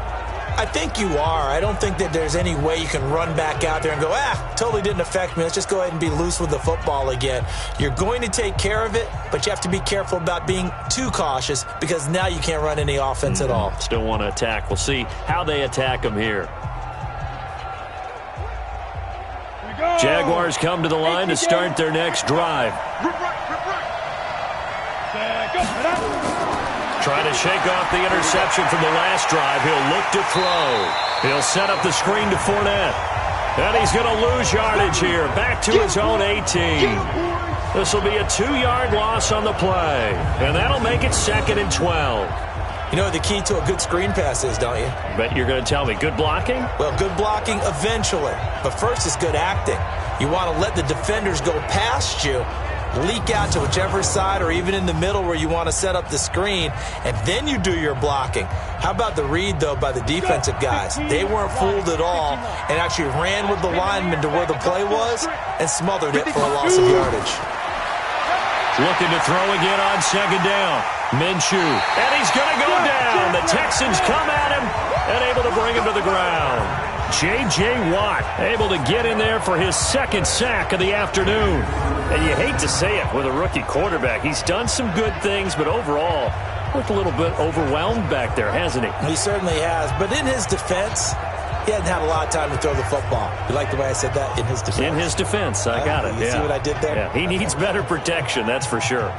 I think you are. I don't think that there's any way you can run back out there and go, totally didn't affect me. Let's just go ahead and be loose with the football again. You're going to take care of it, but you have to be careful about being too cautious, because now you can't run any offense at all. Still want to attack. We'll see how they attack them here. Jaguars come to the line to start their next drive. Trying to shake off the interception from the last drive. He'll look to throw. He'll set up the screen to Fournette. And he's going to lose yardage here. Back to his own 18. This will be a 2-yard loss on the play. And that'll make it 2nd and 12. You know what the key to a good screen pass is, don't you? Bet you're going to tell me. Good blocking? Well, good blocking eventually. But first is good acting. You want to let the defenders go past you, leak out to whichever side or even in the middle where you want to set up the screen, and then you do your blocking. How about the read, though, by the defensive guys? They weren't fooled at all and actually ran with the lineman to where the play was and smothered it for a loss of yardage. Looking to throw again on 2nd down. Minshew, and he's going to go down. The Texans come at him and able to bring him to the ground. J.J. Watt able to get in there for his 2nd sack of the afternoon. And you hate to say it with a rookie quarterback. He's done some good things, but overall, looked a little bit overwhelmed back there, hasn't he? He certainly has. But in his defense, he hasn't had a lot of time to throw the football. You like the way I said that? In his defense. In his defense. I got it. You see what I did there? Yeah, he needs better protection, that's for sure.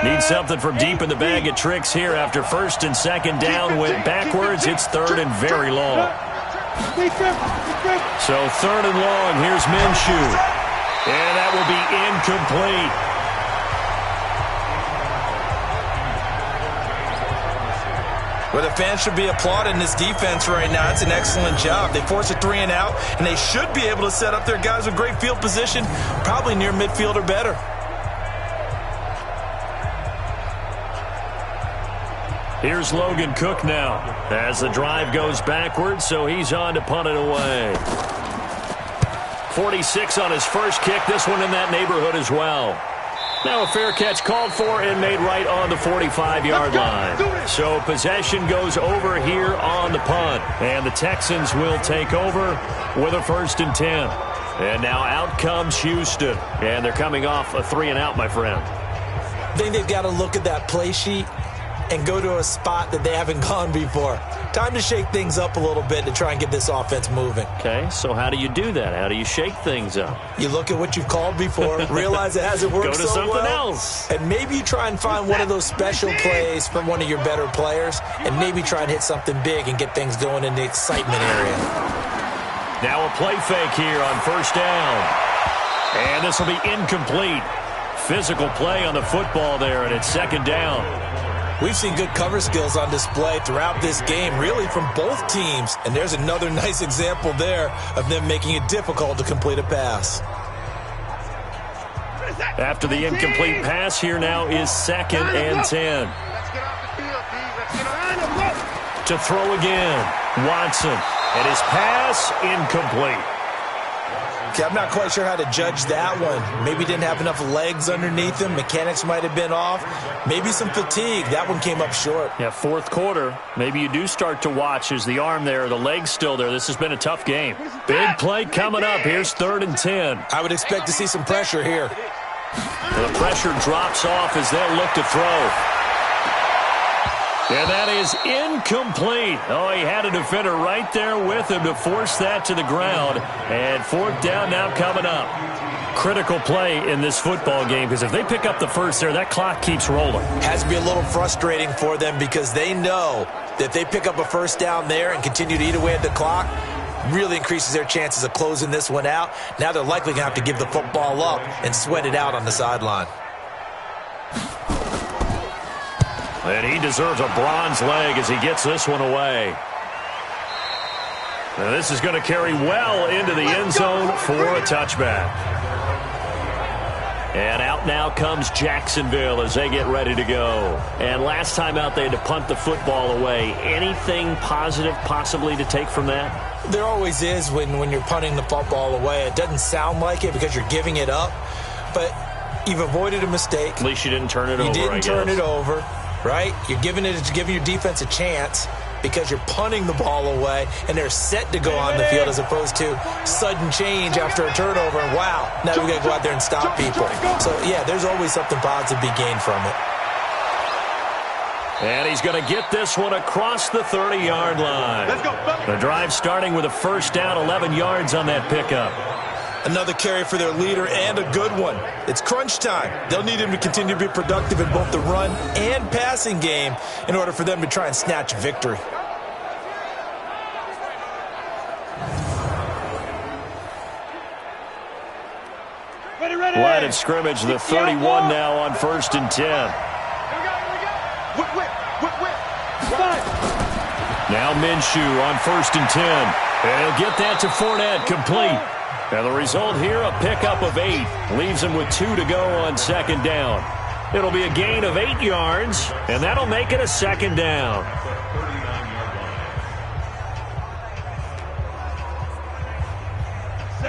Needs something from deep in the bag of tricks here after 1st and 2nd down. Went backwards. It's 3rd and very long. So 3rd and long. Here's Minshew. And that will be incomplete. Well, the fans should be applauding this defense right now. It's an excellent job. They force a 3 and out, and they should be able to set up their guys with great field position, probably near midfield or better. Here's Logan Cook now as the drive goes backwards, so he's on to punt it away. 46 on his first kick, this one in that neighborhood as well. Now a fair catch called for and made right on the 45-yard line. So possession goes over here on the punt, and the Texans will take over with a 1st and 10. And now out comes Houston, and they're coming off a 3 and out, my friend. I think they've got to look at that play sheet and go to a spot that they haven't gone before. Time to shake things up a little bit to try and get this offense moving. Okay, so how do you do that? How do you shake things up? You look at what you've called before, realize it hasn't worked go to so something well, else. and maybe you try and find one of those special plays from one of your better players, and maybe try and hit something big and get things going in the excitement area. Now a play fake here on 1st down. And this will be incomplete. Physical play on the football there, and it's 2nd down. We've seen good cover skills on display throughout this game, really from both teams. And there's another nice example there of them making it difficult to complete a pass. After the incomplete pass, here now is 2nd and 10. To throw again, Watson. And his pass incomplete. Okay, I'm not quite sure how to judge that one. Maybe didn't have enough legs underneath him. Mechanics might have been off. Maybe some fatigue. That one came up short. Yeah, 4th quarter. Maybe you do start to watch. Is the arm there, the leg's still there? This has been a tough game. Big play coming up. Here's 3rd and 10. I would expect to see some pressure here. The pressure drops off as they'll look to throw. And that is incomplete. Oh, he had a defender right there with him to force that to the ground. And 4th down now coming up. Critical play in this football game, because if they pick up the first there, that clock keeps rolling. Has to be a little frustrating for them because they know that if they pick up a 1st down there and continue to eat away at the clock, really increases their chances of closing this one out. Now they're likely going to have to give the football up and sweat it out on the sideline. And he deserves a bronze leg as he gets this one away. Now this is going to carry well into the end zone for a touchback. And out now comes Jacksonville as they get ready to go. And last time out they had to punt the football away. Anything positive possibly to take from that? There always is when you're punting the football away. It doesn't sound like it because you're giving it up, but you've avoided a mistake. At least you didn't turn it over, You didn't turn it over. Right? You're giving your defense a chance because you're punting the ball away, and they're set to go on the field as opposed to sudden change after a turnover. And wow, now we got to go out there and stop people. So, yeah, there's always something positive to be gained from it. And he's going to get this one across the 30-yard line. Let's go. The drive starting with a 1st down, 11 yards on that pickup. Another carry for their leader and a good one. It's crunch time. They'll need him to continue to be productive in both the run and passing game in order for them to try and snatch victory. Ready. Line of scrimmage, the 31 now on 1st and 10. Whip. Now Minshew on 1st and 10. And he'll get that to Fournette, complete. And the result here, a pickup of 8. Leaves him with 2 to go on 2nd down. It'll be a gain of 8 yards, and that'll make it a 2nd down.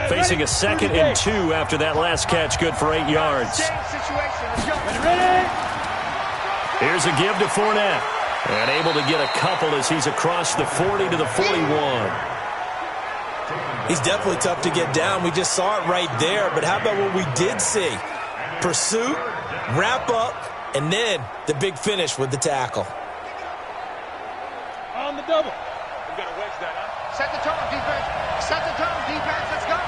Facing a 2nd and 2 after that last catch, good for 8 yards. Here's a give to Fournette. And able to get a couple as he's across the 40 to the 41. He's definitely tough to get down. We just saw it right there. But how about what we did see? Pursuit, wrap up, and then the big finish with the tackle. On the double. We got to wedge that, huh? Set the tone, defense. Set the tone, defense. Let's go.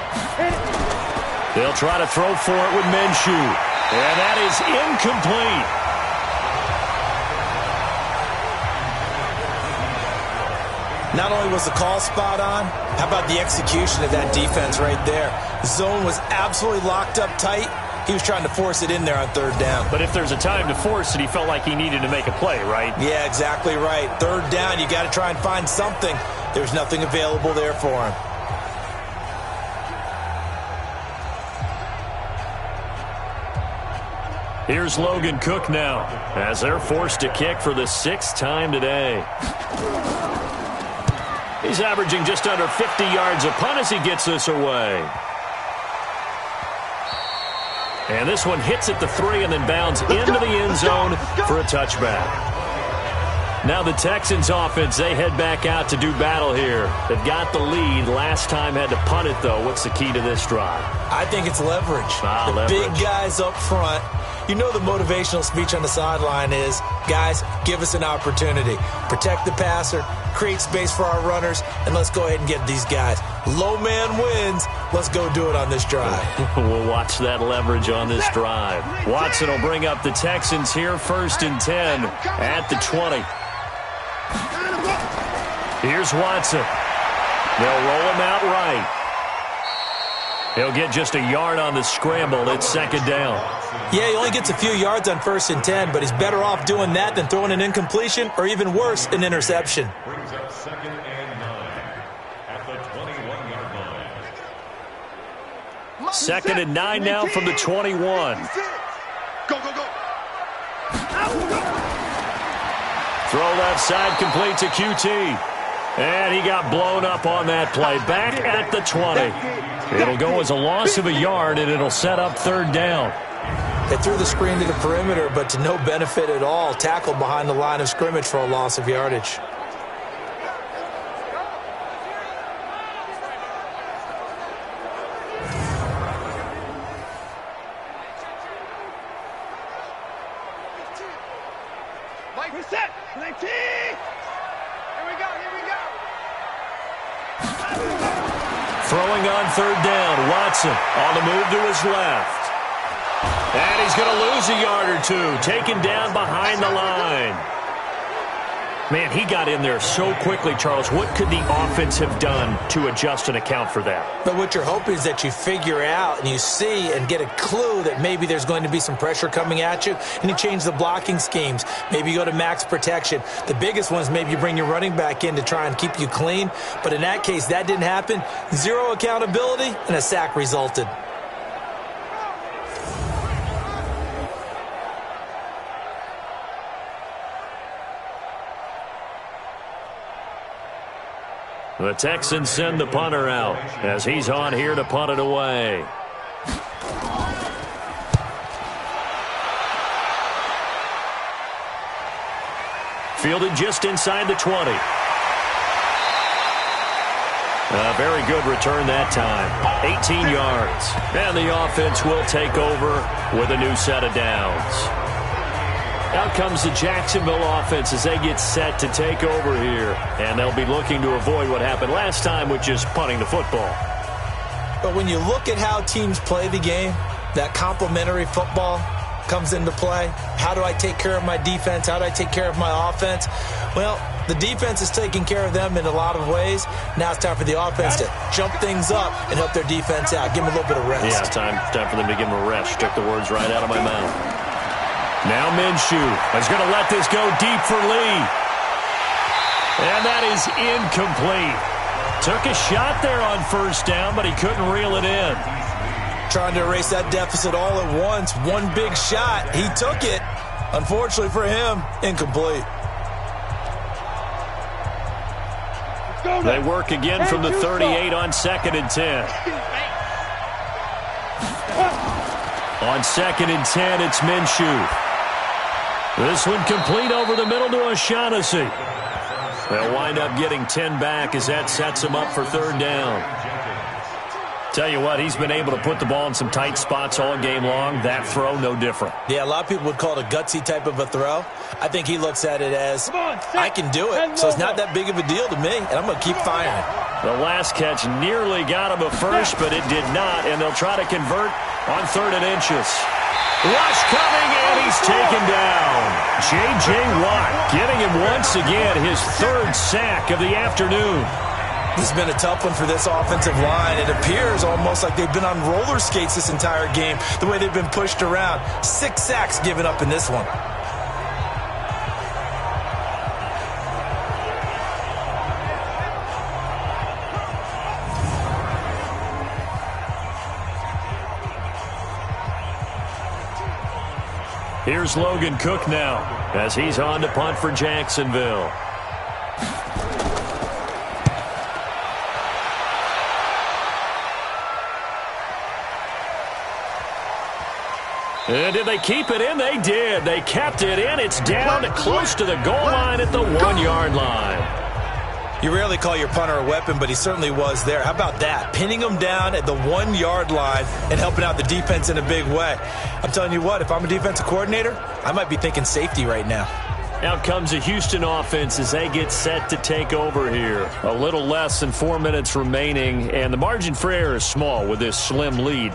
They'll try to throw for it with Minshew. And that is incomplete. Not only was the call spot on, how about the execution of that defense right there? Zone was absolutely locked up tight, He was trying to force it in there on third down. But if there's a time to force it, he felt like he needed to make a play, right? Yeah, exactly right. Third down, you got to try and find something. There's nothing available there for him. Here's Logan Cook now, as they're forced to kick for the 6th time today. He's averaging just under 50 yards a punt as he gets this away. And this one hits at the 3 and then bounds into the end zone for a touchback. Now the Texans offense, they head back out to do battle here. They've got the lead. Last time had to punt it, though. What's the key to this drive? I think it's leverage. Leverage. Big guys up front. You know the motivational speech on the sideline is, guys, give us an opportunity. Protect the passer, create space for our runners, and let's go ahead and get these guys. Low man wins. Let's go do it on this drive. We'll watch that leverage on this drive. Watson will bring up the Texans here, 1st and 10 at the 20. Here's Watson. They'll roll him out right. He'll get just a yard on the scramble. It's 2nd down. Yeah, he only gets a few yards on 1st and 10, but he's better off doing that than throwing an incompletion or even worse, an interception. Brings up 2nd and 9 at the 21-yard line. 2nd and 9 now from the 21. Go, go, go. Throw left side, complete to QT. And he got blown up on that play. Back at the 20. It'll go as a loss of a yard, and it'll set up 3rd down. They threw the screen to the perimeter, but to no benefit at all. Tackled behind the line of scrimmage for a loss of yardage. Mike, reset. 19. Here we go. Throwing on 3rd down. Watson on the move to his left. And he's going to lose a yard or two. Taken down behind the line. Man, he got in there so quickly, Charles. What could the offense have done to adjust and account for that? But what you're hoping is that you figure out and you see and get a clue that maybe there's going to be some pressure coming at you, and you change the blocking schemes. Maybe you go to max protection. The biggest one is maybe you bring your running back in to try and keep you clean. But in that case, that didn't happen. Zero accountability, and a sack resulted. The Texans send the punter out as he's on here to punt it away. Fielded just inside the 20. A very good return that time. 18 yards. And the offense will take over with a new set of downs. Out comes the Jacksonville offense as they get set to take over here. And they'll be looking to avoid what happened last time, which is punting the football. But when you look at how teams play the game, that complementary football comes into play. How do I take care of my defense? How do I take care of my offense? Well, the defense is taking care of them in a lot of ways. Now it's time for the offense to jump things up and help their defense out. Give them a little bit of rest. Yeah, time for them to give them a rest. Took the words right out of my mouth. Now Minshew is going to let this go deep for Lee. And that is incomplete. Took a shot there on 1st down, but he couldn't reel it in. Trying to erase that deficit all at once. One big shot. He took it. Unfortunately for him, incomplete. They work again from the 38 on 2nd and 10. On 2nd and 10, it's Minshew. This one complete over the middle to O'Shaughnessy. They'll wind up getting 10 back as that sets them up for 3rd down. Tell you what, he's been able to put the ball in some tight spots all game long. That throw, no different. Yeah, a lot of people would call it a gutsy type of a throw. I think he looks at it as, I can do it, so it's not that big of a deal to me, and I'm going to keep firing. The last catch nearly got him a first, but it did not, and they'll try to convert on 3rd and inches. Rush coming, and he's taken down. J.J. Watt getting him once again, his 3rd sack of the afternoon. This has been a tough one for this offensive line. It appears almost like they've been on roller skates this entire game, the way they've been pushed around. 6 sacks given up in this one. Here's Logan Cook now as he's on to punt for Jacksonville. And did they keep it in? They did. They kept it in. It's down close to the goal line at the 1-yard line. You rarely call your punter a weapon, but he certainly was there. How about that? Pinning him down at the 1-yard line and helping out the defense in a big way. I'm telling you what, if I'm a defensive coordinator, I might be thinking safety right now. Out comes the Houston offense as they get set to take over here. A little less than 4 minutes remaining, and the margin for error is small with this slim lead.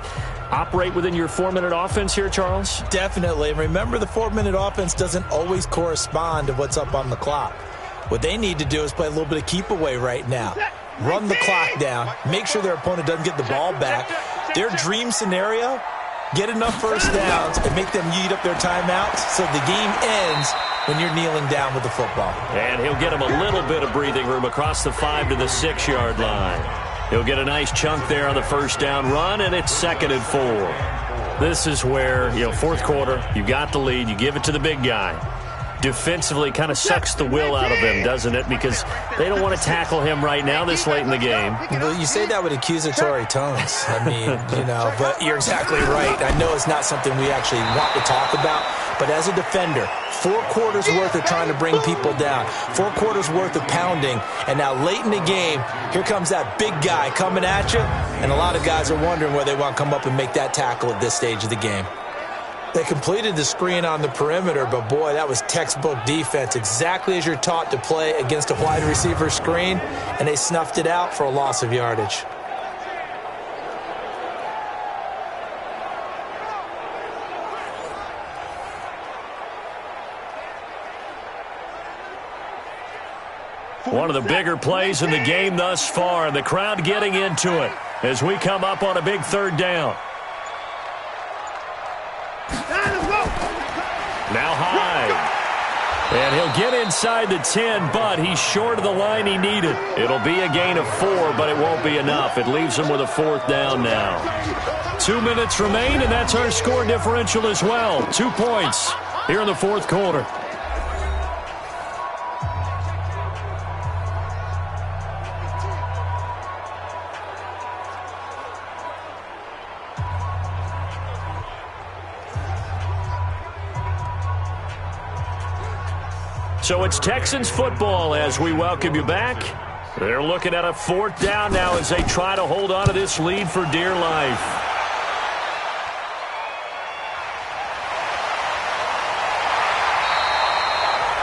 Operate within your 4-minute offense here, Charles? Definitely. And remember, the 4-minute offense doesn't always correspond to what's up on the clock. What they need to do is play a little bit of keep away right now. Run the clock down. Make sure their opponent doesn't get the ball back. Their dream scenario, get enough first downs and make them eat up their timeouts so the game ends when you're kneeling down with the football. And he'll get him a little bit of breathing room across the 5 to the 6-yard line. He'll get a nice chunk there on the first down run, and it's 2nd and 4. This is where, fourth quarter, you got the lead, you give it to the big guy. Defensively kind of sucks the will out of him, doesn't it? Because they don't want to tackle him right now this late in the game. Well, you say that with accusatory tones. I mean, but you're exactly right. I know it's not something we actually want to talk about, but as a defender, 4 quarters worth of trying to bring people down, 4 quarters worth of pounding, and now late in the game, here comes that big guy coming at you, and a lot of guys are wondering whether they want to come up and make that tackle at this stage of the game. They completed the screen on the perimeter, but boy, that was textbook defense, exactly as you're taught to play against a wide receiver screen, and they snuffed it out for a loss of yardage. One of the bigger plays in the game thus far, and the crowd getting into it as we come up on a big 3rd down. Now Hyde. And he'll get inside the 10, but he's short of the line he needed. It'll be a gain of 4, but it won't be enough. It leaves him with a 4th down now. 2 minutes remain, and that's our score differential as well. 2 points here in the 4th quarter. So it's Texans football as we welcome you back. They're looking at a 4th down now as they try to hold on to this lead for dear life.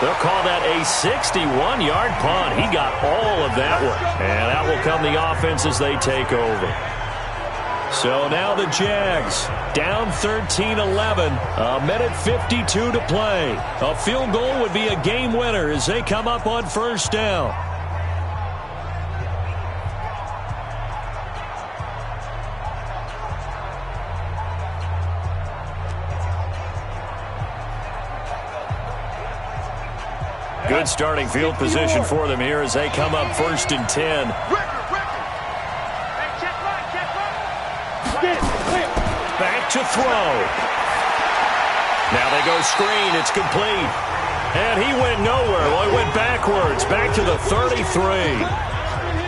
They'll call that a 61-yard punt. He got all of that one. And out will come the offense as they take over. So now the Jags down 13-11, a minute 52 to play. A field goal would be a game winner as they come up on 1st down. Good starting field position for them here as they come up 1st and 10. Back to throw. Now they go screen. It's complete. And he went nowhere. Well, he went backwards. Back to the 33.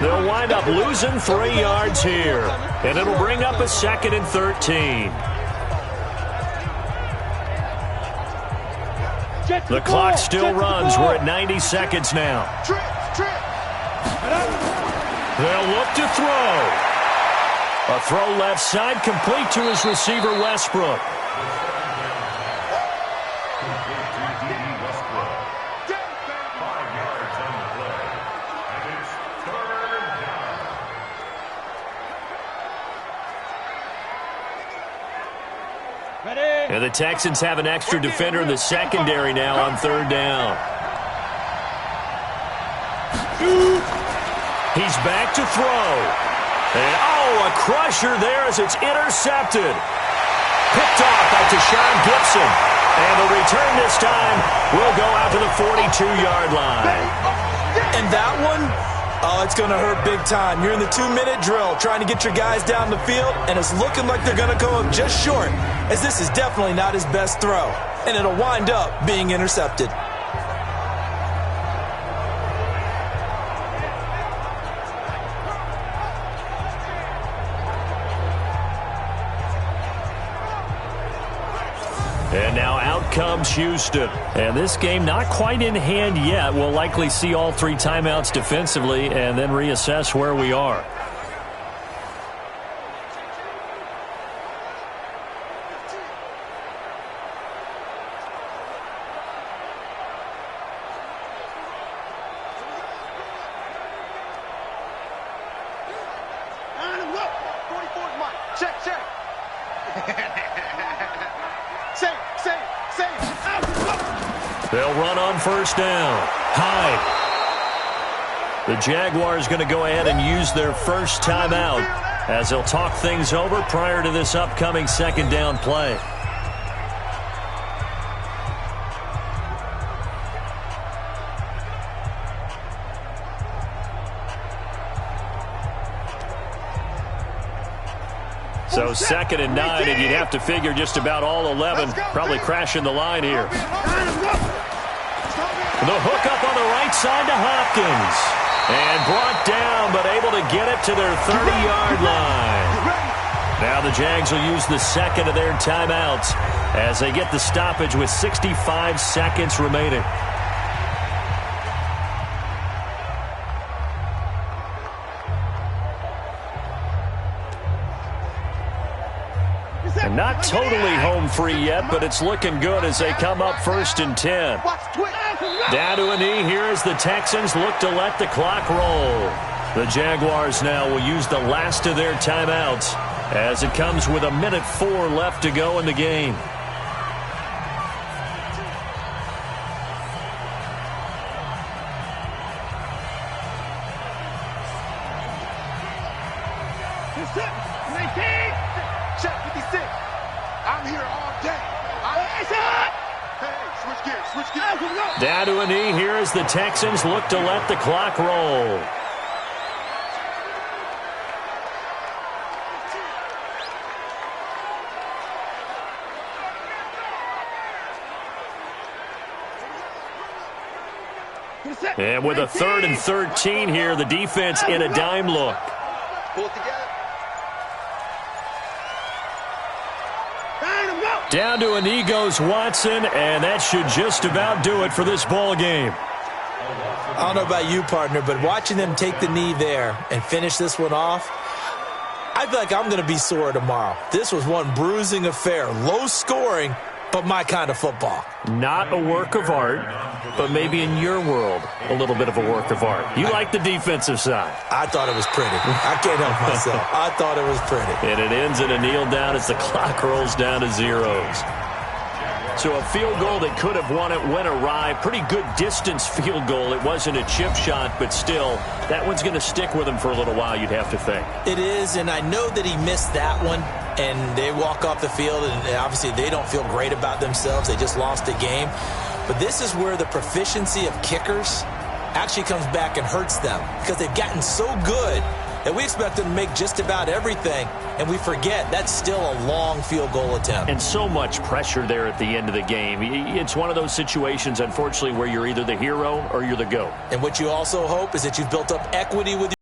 They'll wind up losing 3 yards here. And it'll bring up a 2nd and 13. The clock still runs. We're at 90 seconds now. They'll look to throw. A throw left side, complete to his receiver, Westbrook. And the Texans have an extra defender in the secondary now on 3rd down. He's back to throw. And, a crusher there as it's intercepted. Picked off by Tashawn Gibson. And the return this time will go out to the 42-yard line. And that one, it's going to hurt big time. You're in the 2-minute drill trying to get your guys down the field, and it's looking like they're going to go up just short, as this is definitely not his best throw. And it'll wind up being intercepted. And now out comes Houston. And this game not quite in hand yet. We'll likely see all 3 timeouts defensively and then reassess where we are. They'll run on first down. Hyde. The Jaguars going to go ahead and use their first timeout as they'll talk things over prior to this upcoming second down play. So 2nd and 9, and you'd have to figure just about all 11 probably crashing the line here. The hook up on the right side to Hopkins. And brought down, but able to get it to their 30-yard line. Now the Jags will use the second of their timeouts as they get the stoppage with 65 seconds remaining. And not totally home free yet, but it's looking good as they come up 1st and 10. Down to a knee here as the Texans look to let the clock roll. The Jaguars now will use the last of their timeouts as it comes with 1:04 left to go in the game. Check 56. I'm here all day. Switch gears. Down to a knee here as the Texans look to let the clock roll. And with a 3rd and 13 here, the defense in a dime look. Pull it together. Down to a knee goes Watson, and that should just about do it for this ball game. I don't know about you, partner, but watching them take the knee there and finish this one off, I feel like I'm going to be sore tomorrow. This was one bruising affair, low scoring, but my kind of football. Not a work of art, but maybe in your world, a little bit of a work of art. You like the defensive side. I thought it was pretty. I can't help myself. I thought it was pretty. And it ends in a kneel down as the clock rolls down to zeros. So a field goal that could have won it went awry. Pretty good distance field goal. It wasn't a chip shot, but still, that one's going to stick with him for a little while, you'd have to think. It is, and I know that he missed that one, and they walk off the field, and obviously they don't feel great about themselves. They just lost a game. But this is where the proficiency of kickers actually comes back and hurts them because they've gotten so good that we expect them to make just about everything, and we forget that's still a long field goal attempt. And so much pressure there at the end of the game. It's one of those situations, unfortunately, where you're either the hero or you're the GOAT. And what you also hope is that you've built up equity with